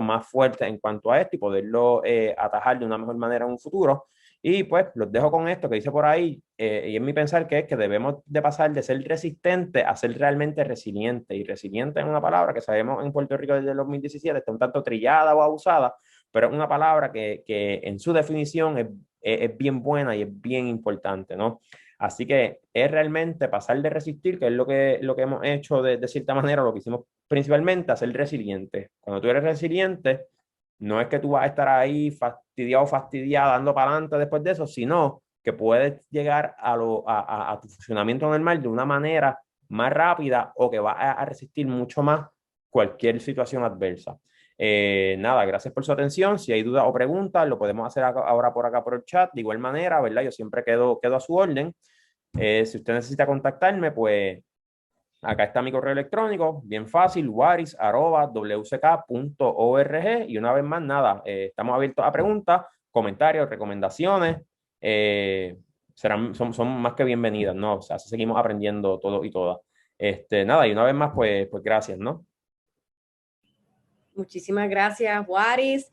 más fuertes en cuanto a esto y poderlo atajar de una mejor manera en un futuro. Y pues los dejo con esto que dice por ahí, y en mi pensar que es que debemos de pasar de ser resistente a ser realmente resiliente. Y resiliente es una palabra que sabemos en Puerto Rico desde el 2017, está un tanto trillada o abusada, pero es una palabra que en su definición es bien buena y es bien importante, ¿no? Así que es realmente pasar de resistir, que es lo que hemos hecho de cierta manera, lo que hicimos principalmente, a ser resiliente. Cuando tú eres resiliente, no es que tú vas a estar ahí fastidiado o fastidiada dando para adelante después de eso, sino que puedes llegar a tu funcionamiento normal de una manera más rápida o que vas a resistir mucho más cualquier situación adversa. Nada, gracias por su atención. Si hay dudas o preguntas, lo podemos hacer ahora por acá por el chat. De igual manera, ¿verdad? Yo siempre quedo a su orden. Si usted necesita contactarme, pues acá está mi correo electrónico, bien fácil, waris@wck.org. Y una vez más, nada, estamos abiertos a preguntas, comentarios, recomendaciones. eh, son más que bienvenidas, ¿no? O sea, así seguimos aprendiendo todo y todas. Nada, y una vez más, pues gracias, ¿no? Muchísimas gracias, Juárez.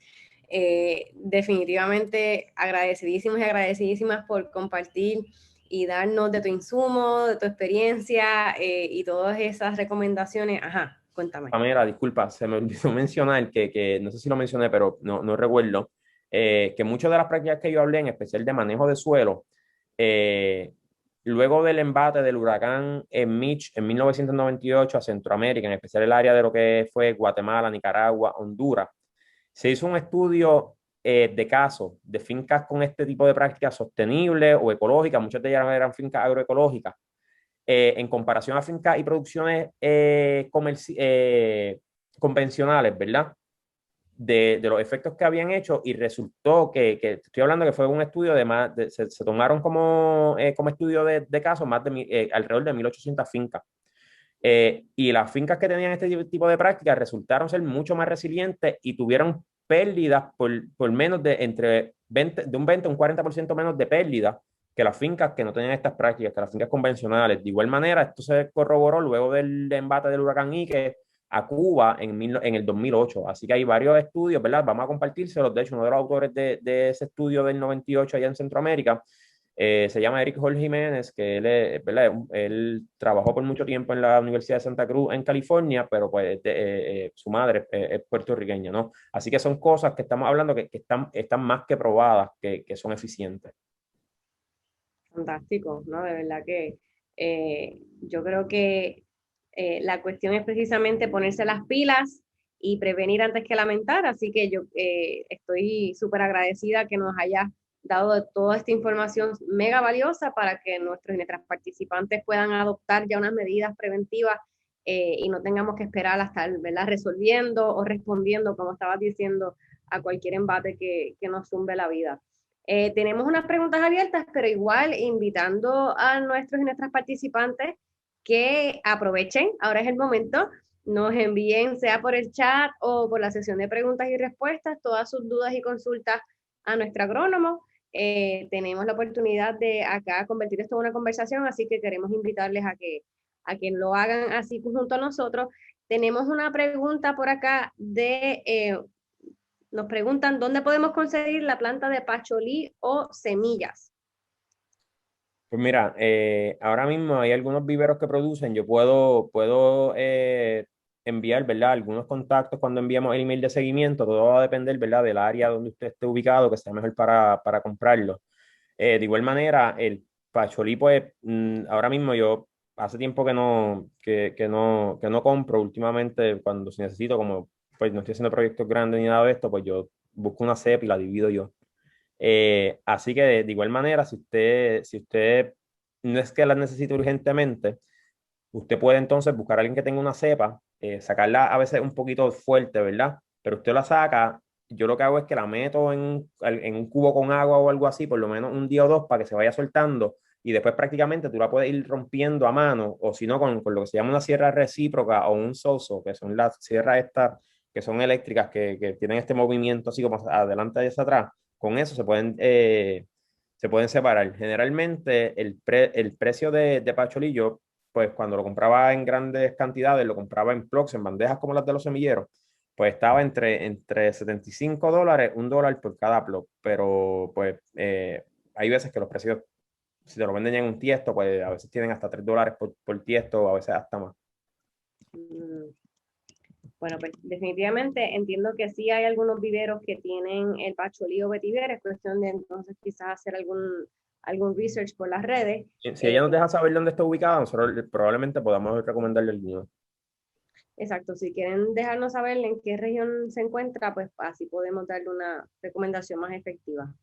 Definitivamente agradecidísimos y agradecidísimas por compartir y darnos de tu insumo, de tu experiencia y todas esas recomendaciones. Ajá, cuéntame. Pamela, disculpa, se me olvidó mencionar que no sé si lo mencioné, pero no recuerdo, que muchas de las prácticas que yo hablé, en especial de manejo de suelo, eh, luego del embate del huracán Mitch en 1998 a Centroamérica, en especial el área de lo que fue Guatemala, Nicaragua, Honduras, se hizo un estudio de casos de fincas con este tipo de prácticas sostenibles o ecológicas, muchas de ellas eran fincas agroecológicas, en comparación a fincas y producciones convencionales, ¿verdad? De los efectos que habían hecho y resultó que estoy hablando que fue un estudio de más, se tomaron como estudio de casos más de alrededor de 1.800 fincas. Y las fincas que tenían este tipo de prácticas resultaron ser mucho más resilientes y tuvieron pérdidas por menos de un 20 a un 40% menos de pérdidas que las fincas que no tenían estas prácticas, que las fincas convencionales. De igual manera, esto se corroboró luego del embate del huracán Ike a Cuba en el 2008. Así que hay varios estudios, ¿verdad? Vamos a compartírselos. De hecho, uno de los autores de ese estudio del 98 allá en Centroamérica se llama Eric Jorge Jiménez, que ¿verdad? Él trabajó por mucho tiempo en la Universidad de Santa Cruz en California, pero pues su madre es puertorriqueña, ¿no? Así que son cosas que estamos hablando que están más que probadas, que son eficientes. Fantástico, ¿no? De verdad que yo creo que la cuestión es precisamente ponerse las pilas y prevenir antes que lamentar, así que yo estoy súper agradecida que nos hayas dado toda esta información mega valiosa para que nuestros y nuestras participantes puedan adoptar ya unas medidas preventivas y no tengamos que esperar hasta, ¿verdad?, resolviendo o respondiendo, como estabas diciendo, a cualquier embate que nos zumbe la vida. Tenemos unas preguntas abiertas, pero igual invitando a nuestros y nuestras participantes que aprovechen, ahora es el momento, nos envíen sea por el chat o por la sección de preguntas y respuestas todas sus dudas y consultas a nuestro agrónomo. Tenemos la oportunidad de acá convertir esto en una conversación, así que queremos invitarles a que lo hagan así junto a nosotros. Tenemos una pregunta por acá nos preguntan dónde podemos conseguir la planta de pacholí o semillas. Pues mira, ahora mismo hay algunos viveros que producen. Yo puedo enviar, ¿verdad? Algunos contactos cuando enviamos el email de seguimiento. Todo va a depender, ¿verdad? Del área donde usted esté ubicado, que sea mejor para comprarlo. De igual manera, el pacholí, pues, ahora mismo yo hace tiempo que no compro. Últimamente, cuando si necesito, como pues no estoy haciendo proyectos grandes ni nada de esto, pues yo busco una cepa y la divido yo. Así que de igual manera, si usted no es que la necesite urgentemente, usted puede entonces buscar a alguien que tenga una cepa, sacarla a veces un poquito fuerte, ¿verdad? Pero usted la saca, yo lo que hago es que la meto en un cubo con agua o algo así, por lo menos un día o dos, para que se vaya soltando y después prácticamente tú la puedes ir rompiendo a mano o si no con lo que se llama una sierra recíproca o un soso, que son las sierras estas que son eléctricas, que tienen este movimiento así como adelante y hacia atrás. Con eso se pueden separar. Generalmente el precio de pacholillo, pues cuando lo compraba en grandes cantidades, lo compraba en blocks, en bandejas como las de los semilleros, pues estaba entre $75, $1 por cada block. Pero pues hay veces que los precios, si te lo venden ya en un tiesto, pues a veces tienen hasta $3 por tiesto, a veces hasta más. Bueno, pues definitivamente entiendo que sí hay algunos viveros que tienen el pacholí o vetiver, es cuestión de entonces quizás hacer algún research por las redes. Si ella nos deja saber dónde está ubicada, nosotros probablemente podamos recomendarle alguno. Exacto, si quieren dejarnos saber en qué región se encuentra, pues así podemos darle una recomendación más efectiva.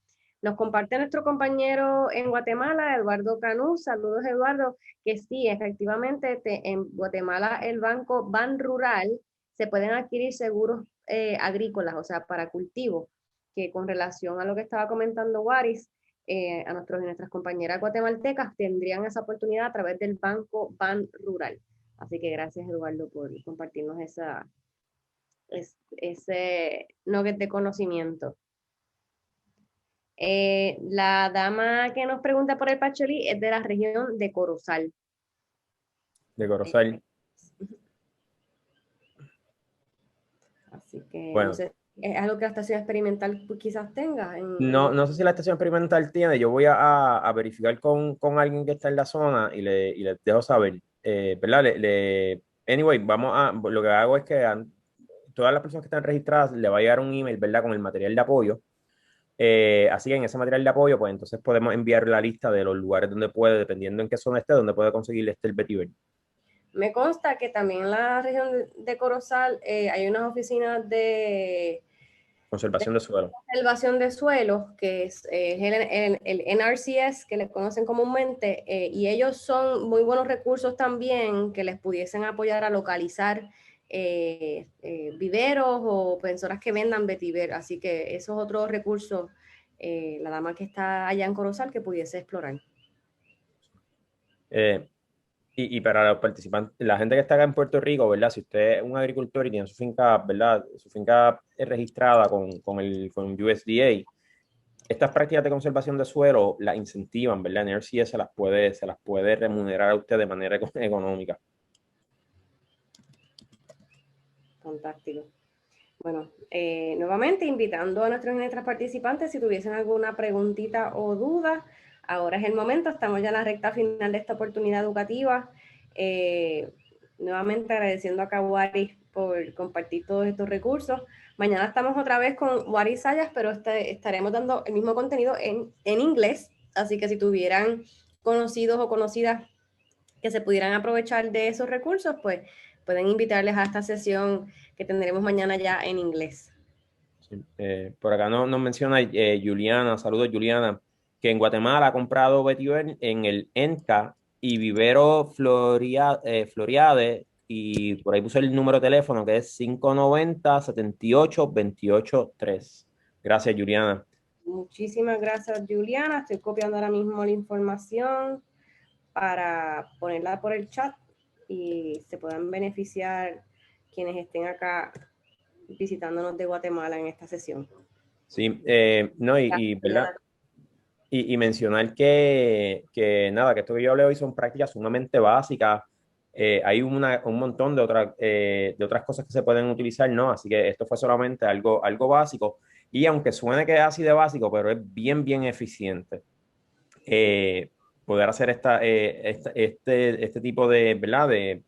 Nos comparte nuestro compañero en Guatemala, Eduardo Canú. Saludos, Eduardo, que sí, efectivamente, en Guatemala el banco Banrural se pueden adquirir seguros agrícolas, o sea, para cultivo, que con relación a lo que estaba comentando Waris, a nuestras compañeras guatemaltecas tendrían esa oportunidad a través del banco Banrural. Así que gracias, Eduardo, por compartirnos ese nugget de conocimiento. La dama que nos pregunta por el Pacholí es de la región de Corozal. De Corozal. Así que Bueno, no sé, es algo que la estación experimental quizás tenga. no sé si la estación experimental tiene, yo voy a verificar con alguien que está en la zona y le dejo saber. ¿Verdad? Anyway, lo que hago es que todas las personas que están registradas le va a llegar un email, ¿verdad? Con el material de apoyo. Así que en ese material de apoyo, pues entonces podemos enviar la lista de los lugares donde puede, dependiendo en qué zona esté, donde puede conseguir el vetiver. Me consta que también en la región de Corozal hay unas oficinas de Conservación de suelo. conservación de suelos, que es el NRCS, que le conocen comúnmente, y ellos son muy buenos recursos también que les pudiesen apoyar a localizar viveros o personas que vendan vetiver. Así que esos otros recursos, la dama que está allá en Corozal, que pudiese explorar. Y para los participantes, la gente que está acá en Puerto Rico, ¿verdad? Si usted es un agricultor y tiene su finca, ¿verdad? Su finca es registrada con USDA, estas prácticas de conservación de suelo las incentivan, ¿verdad? NRCS se las puede remunerar a usted de manera económica. Fantástico. Bueno, nuevamente invitando a nuestros y nuestras participantes, si tuviesen alguna preguntita o duda, ahora es el momento, estamos ya en la recta final de esta oportunidad educativa. Nuevamente agradeciendo a Waris por compartir todos estos recursos. Mañana estamos otra vez con Waris Sayas, pero estaremos dando el mismo contenido en inglés, así que si tuvieran conocidos o conocidas que se pudieran aprovechar de esos recursos, pues pueden invitarles a esta sesión que tendremos mañana ya en inglés. Sí, por acá nos menciona Juliana, saludos Juliana, que en Guatemala ha comprado vetiver en el ENCA y Vivero Floriade, y por ahí puse el número de teléfono que es 590-78-28-3. Gracias, Juliana. Muchísimas gracias, Juliana. Estoy copiando ahora mismo la información para ponerla por el chat y se puedan beneficiar quienes estén acá visitándonos de Guatemala en esta sesión. Sí, no, ¿verdad? Y mencionar que nada, que esto que yo hablé hoy son prácticas sumamente básicas. Hay un montón de otras cosas que se pueden utilizar, ¿no? Así que esto fue solamente algo básico. Y aunque suene que es así de básico, pero es bien, bien eficiente. Poder hacer este tipo de, ¿verdad? De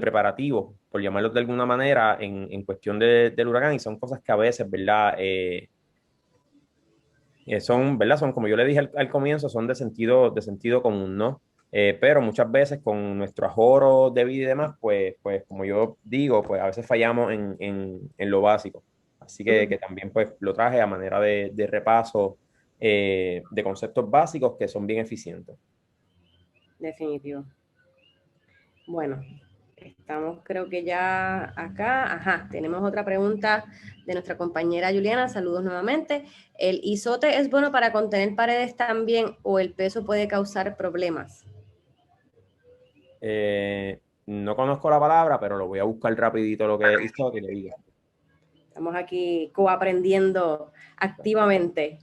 preparativos, por llamarlos de alguna manera, en cuestión del huracán. Y son cosas que a veces, ¿verdad? Son, ¿verdad? Son, como yo le dije al comienzo, son de sentido común, ¿no? Pero muchas veces con nuestro ahorro de vida y demás, pues como yo digo, pues a veces fallamos en lo básico. Así que también pues lo traje a manera de repaso de conceptos básicos que son bien eficientes. Definitivo. Bueno, estamos creo que ya acá. Ajá, tenemos otra pregunta de nuestra compañera Juliana. Saludos nuevamente. ¿El isote es bueno para contener paredes también o el peso puede causar problemas? No conozco la palabra, pero lo voy a buscar rapidito lo que hizo que le diga. Estamos aquí coaprendiendo activamente.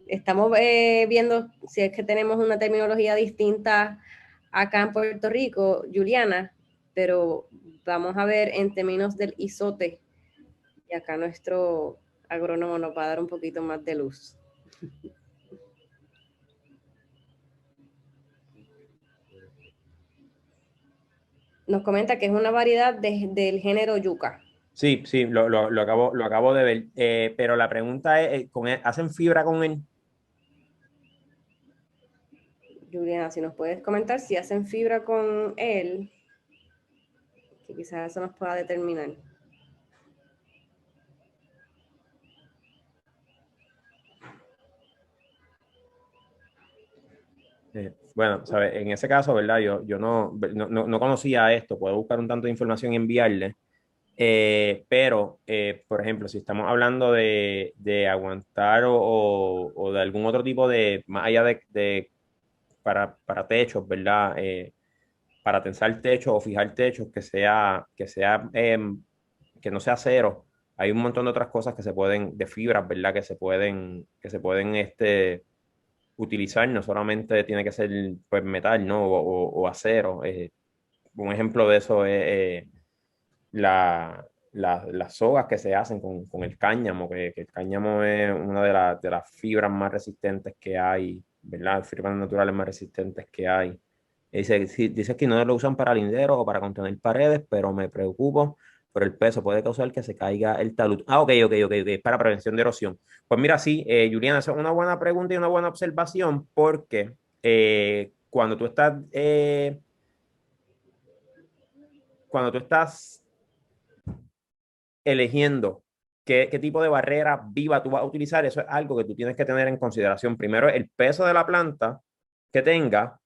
Estamos viendo si es que tenemos una terminología distinta acá en Puerto Rico, Juliana, pero vamos a ver en términos del isote. Y acá nuestro agrónomo nos va a dar un poquito más de luz. Nos comenta que es una variedad del género yuca. Sí, sí, lo acabo de ver. Pero la pregunta es, ¿hacen fibra con él? Juliana, si nos puedes comentar si hacen fibra con él, que quizás eso nos pueda determinar. Bueno, ¿sabes? En ese caso, ¿verdad? Yo no conocía esto, puedo buscar un tanto de información y enviarle, pero, por ejemplo, si estamos hablando de aguantar o de algún otro tipo de, más allá para techos, ¿verdad? Para tensar techos o fijar techos que no sea acero. Hay un montón de otras cosas que se pueden, de fibras, ¿verdad? Que se pueden utilizar, no solamente tiene que ser pues metal, ¿no? O acero. Un ejemplo de eso es las sogas que se hacen con el cáñamo, que el cáñamo es una de las fibras más resistentes que hay, ¿verdad? Fibras naturales más resistentes que hay. Dice que no lo usan para linderos o para contener paredes, pero me preocupo por el peso. Puede causar que se caiga el talud. Ah, ok. Para prevención de erosión. Pues mira, sí, Juliana, esa es una buena pregunta y una buena observación porque cuando tú estás eligiendo qué tipo de barrera viva tú vas a utilizar, eso es algo que tú tienes que tener en consideración. Primero, el peso de la planta que tenga.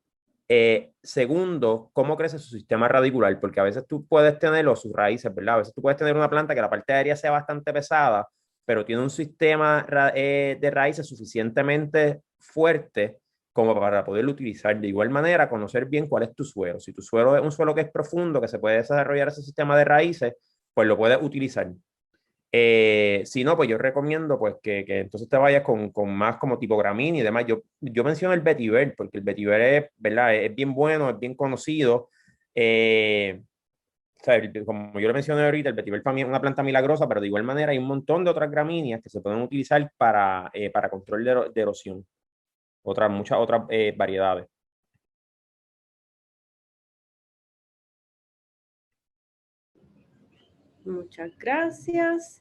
Segundo, cómo crece su sistema radicular, porque a veces tú puedes tenerlo, sus raíces, ¿verdad? A veces tú puedes tener una planta que la parte aérea sea bastante pesada, pero tiene un sistema de raíces suficientemente fuerte como para poderlo utilizar. De igual manera, conocer bien cuál es tu suelo. Si tu suelo es un suelo que es profundo, que se puede desarrollar ese sistema de raíces, pues lo puedes utilizar. Si no, pues yo recomiendo pues que entonces te vayas con más como tipo Gramínea y demás. Yo menciono el vetiver porque el vetiver es, ¿verdad? Es bien bueno, es bien conocido. O sea, como yo le mencioné ahorita, el vetiver para mí es una planta milagrosa, pero de igual manera hay un montón de otras gramíneas que se pueden utilizar para control de erosión. Muchas otras variedades. Muchas gracias.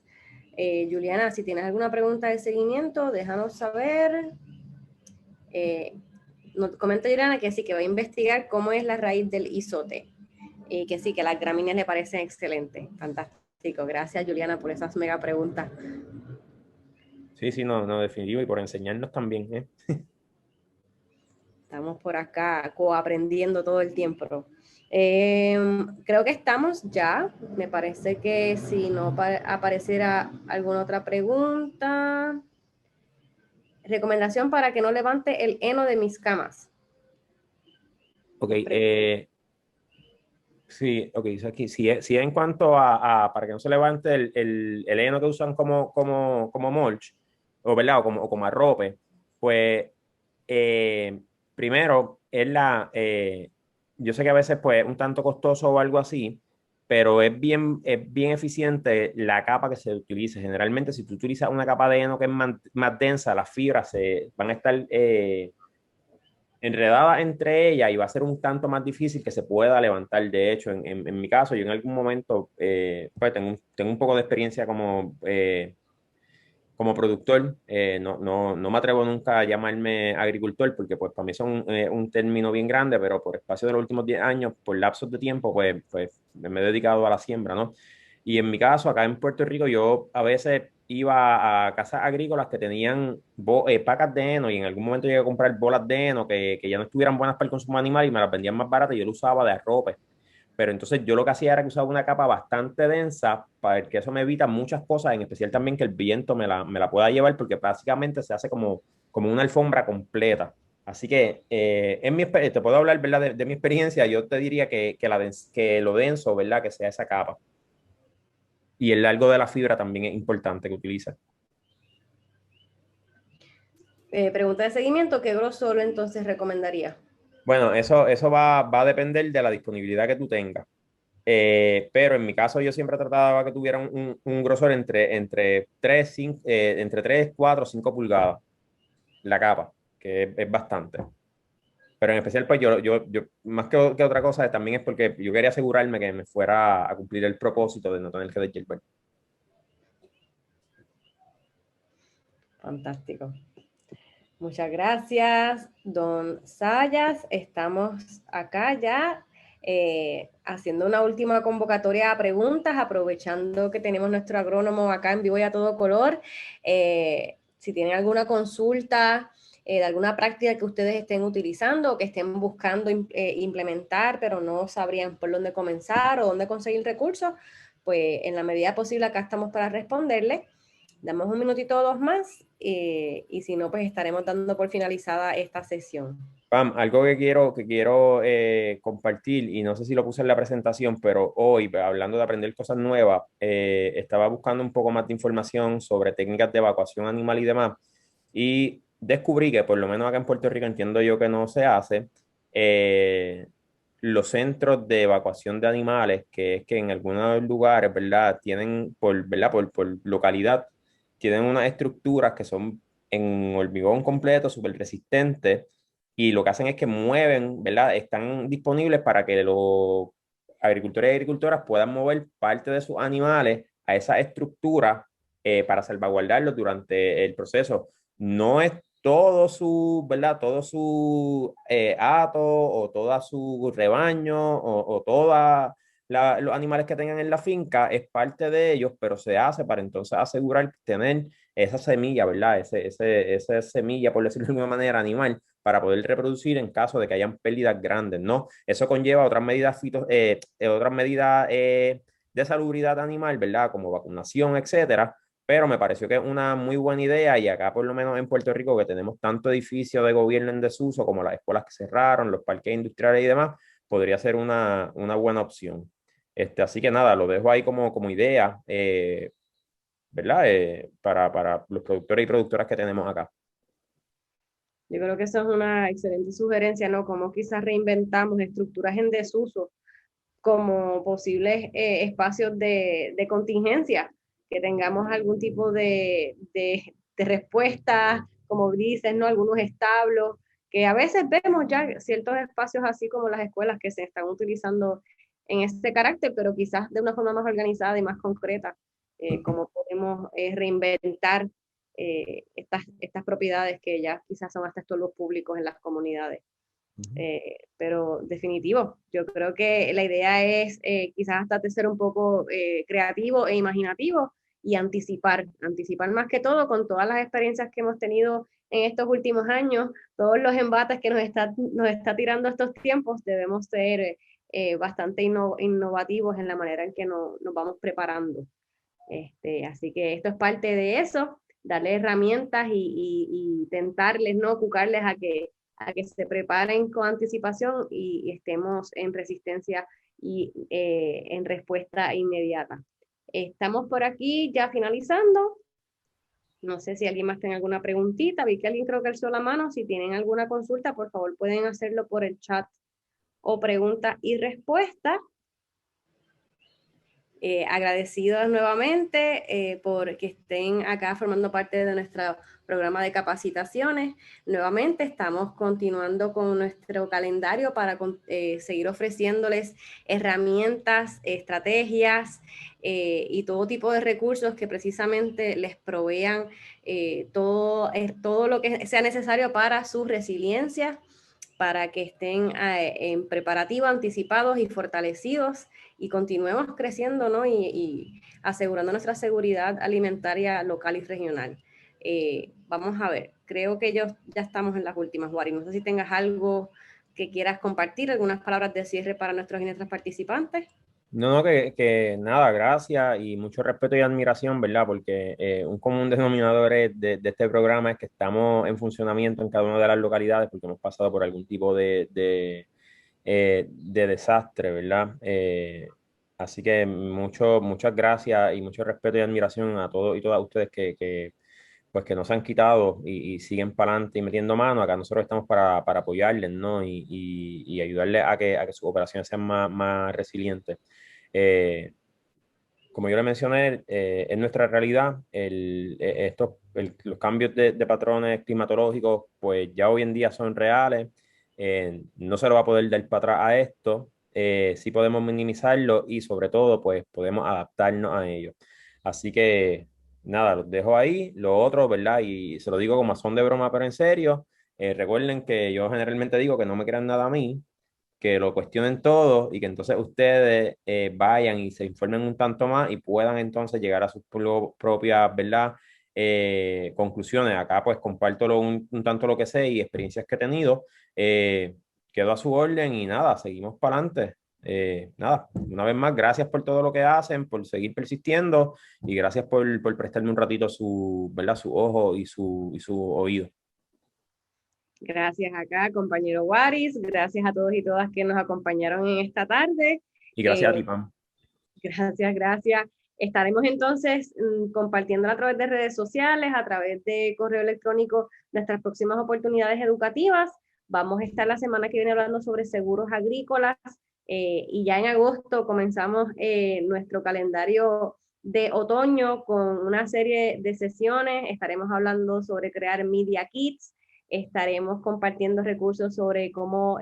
Juliana, si tienes alguna pregunta de seguimiento, déjanos saber. Nos comenta Juliana que sí, que va a investigar cómo es la raíz del isote. Y que sí, que las gramíneas le parecen excelentes. Fantástico. Gracias, Juliana, por esas mega preguntas. Sí, sí, no, definitivo. Y por enseñarnos también, ¿eh? Estamos por acá coaprendiendo todo el tiempo. Creo que estamos ya. Me parece que si no apareciera alguna otra pregunta. Recomendación para que no levante el heno de mis camas. Ok, sí, ok, aquí, si es en cuanto para que no se levante el heno que usan como mulch, o, ¿verdad? O como arrope, pues primero yo sé que a veces pues un tanto costoso o algo así, pero es bien eficiente la capa que se utilice. Generalmente si tú utilizas una capa de heno que es más densa, las fibras van a estar enredada entre ellas y va a ser un tanto más difícil que se pueda levantar. De hecho, en mi caso, yo en algún momento pues tengo un poco de experiencia como productor. No me atrevo nunca a llamarme agricultor porque pues para mí son un término bien grande, pero por espacio de los últimos 10 años, por lapsos de tiempo, pues me he dedicado a la siembra, ¿no? Y en mi caso, acá en Puerto Rico, yo a veces iba a casas agrícolas que tenían pacas de heno y en algún momento llegué a comprar bolas de heno que ya no estuvieran buenas para el consumo animal y me las vendían más baratas y yo lo usaba de arrope. Pero entonces yo lo que hacía era que usaba una capa bastante densa para que eso me evita muchas cosas, en especial también que el viento me la pueda llevar porque básicamente se hace como una alfombra completa. Así que te puedo hablar, ¿verdad? De mi experiencia, yo te diría que lo denso, ¿verdad? Que sea esa capa. Y el largo de la fibra también es importante que utilices. Pregunta de seguimiento, ¿qué grosor entonces recomendaría? Bueno, eso va a depender de la disponibilidad que tú tengas. Pero en mi caso yo siempre trataba que tuviera un grosor entre 3 5, entre 3 4 5 pulgadas la capa, que es bastante. Pero en especial, pues yo más que otra cosa, también es porque yo quería asegurarme que me fuera a cumplir el propósito de no tener que deshielo. Fantástico. Muchas gracias, don Sayas. Estamos acá ya haciendo una última convocatoria a preguntas, aprovechando que tenemos nuestro agrónomo acá en vivo y a todo color. Si tienen alguna consulta de alguna práctica que ustedes estén utilizando o que estén buscando implementar, pero no sabrían por dónde comenzar o dónde conseguir recursos, pues en la medida posible acá estamos para responderles. Damos un minutito o dos más y si no, pues estaremos dando por finalizada esta sesión. Pam, algo que quiero compartir, y no sé si lo puse en la presentación, pero hoy, pues, hablando de aprender cosas nuevas, estaba buscando un poco más de información sobre técnicas de evacuación animal y demás, y descubrí que por lo menos acá en Puerto Rico entiendo yo que no se hace, los centros de evacuación de animales, que es que en algunos lugares, ¿verdad? Tienen, ¿verdad? Por localidad, tienen unas estructuras que son en hormigón completo, súper resistentes, y lo que hacen es que mueven, ¿verdad? Están disponibles para que los agricultores y agricultoras puedan mover parte de sus animales a esa estructura para salvaguardarlos durante el proceso. No es todo su, ¿verdad? Todo su hato o toda su rebaño o todos los animales que tengan en la finca es parte de ellos, pero se hace para entonces asegurar tener esa semilla, ¿verdad? Esa semilla, por decirlo de alguna manera, animal, para poder reproducir en caso de que hayan pérdidas grandes, ¿no? Eso conlleva otras medidas de salubridad animal, ¿verdad? Como vacunación, etcétera. Pero me pareció que es una muy buena idea y acá por lo menos en Puerto Rico que tenemos tanto edificio de gobierno en desuso como las escuelas que cerraron, los parques industriales y demás, podría ser una buena opción. Así que nada, lo dejo ahí como idea, ¿verdad? Para los productores y productoras que tenemos acá. Yo creo que eso es una excelente sugerencia, ¿no? Como quizás reinventamos estructuras en desuso como posibles espacios de contingencia, que tengamos algún tipo de respuesta, como dices, ¿no? Algunos establos, que a veces vemos ya ciertos espacios así como las escuelas que se están utilizando en este carácter, pero quizás de una forma más organizada y más concreta, como podemos reinventar estas propiedades que ya quizás son hasta estos los públicos en las comunidades. Pero definitivo, yo creo que la idea es quizás hasta de ser un poco creativo e imaginativo y anticipar más que todo con todas las experiencias que hemos tenido en estos últimos años, todos los embates que nos está tirando estos tiempos, debemos ser bastante innovativos en la manera en que nos vamos preparando. Así que esto es parte de eso, darle herramientas y tentarles, ¿no? Cucarles a que se preparen con anticipación y estemos en resistencia y en respuesta inmediata. Estamos por aquí ya finalizando. No sé si alguien más tiene alguna preguntita. Vi que alguien creo que alzó la mano. Si tienen alguna consulta, por favor pueden hacerlo por el chat o pregunta y respuesta. Agradecidos nuevamente por que estén acá formando parte de nuestro programa de capacitaciones. Nuevamente estamos continuando con nuestro calendario para seguir ofreciéndoles herramientas, estrategias y todo tipo de recursos que precisamente les provean todo lo que sea necesario para su resiliencia, para que estén en preparativo, anticipados y fortalecidos y continuemos creciendo, ¿no? Y asegurando nuestra seguridad alimentaria local y regional. Vamos a ver, creo que ya estamos en las últimas, Wari. No sé si tengas algo que quieras compartir, algunas palabras de cierre para nuestros y nuestras participantes. No, que nada, gracias y mucho respeto y admiración, ¿verdad? Porque un común denominador de este programa es que estamos en funcionamiento en cada una de las localidades porque hemos pasado por algún tipo de desastre, ¿verdad? Así que muchas gracias y mucho respeto y admiración a todos y todas ustedes pues que no se han quitado y siguen para adelante y metiendo mano. Acá nosotros estamos para apoyarles, ¿no? Y ayudarles a que sus operaciones sean más resilientes. Eh, Como yo le mencioné, es nuestra realidad. Los cambios de patrones climatológicos, pues ya hoy en día son reales. No se lo va a poder dar para atrás a esto. Sí podemos minimizarlo y sobre todo, pues podemos adaptarnos a ello. Así que nada, los dejo ahí. Lo otro, ¿verdad? Y se lo digo como a son de broma, pero en serio, recuerden que yo generalmente digo que no me crean nada a mí, que lo cuestionen todo y que entonces ustedes vayan y se informen un tanto más y puedan entonces llegar a sus propias, ¿verdad? Conclusiones. Acá pues comparto un tanto lo que sé y experiencias que he tenido. Eh, Quedo a su orden y nada, seguimos para adelante. Nada, una vez más, gracias por todo lo que hacen, por seguir persistiendo y gracias por prestarme un ratito su, ¿verdad? Su ojo y su oído. Gracias acá, compañero Waris. Gracias a todos y todas que nos acompañaron en esta tarde. Y gracias a ti, Eh, Pam. Gracias, gracias. Estaremos entonces compartiendo a través de redes sociales, a través de correo electrónico, nuestras próximas oportunidades educativas. Vamos a estar la semana que viene hablando sobre seguros agrícolas y ya en agosto comenzamos nuestro calendario de otoño con una serie de sesiones. Estaremos hablando sobre crear Media Kits. Estaremos compartiendo recursos sobre cómo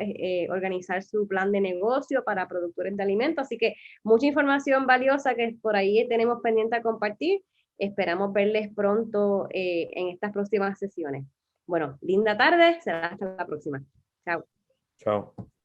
organizar su plan de negocio para productores de alimentos. Así que mucha información valiosa que por ahí tenemos pendiente a compartir. Esperamos verles pronto en estas próximas sesiones. Bueno, linda tarde, será hasta la próxima. Chao. Chao.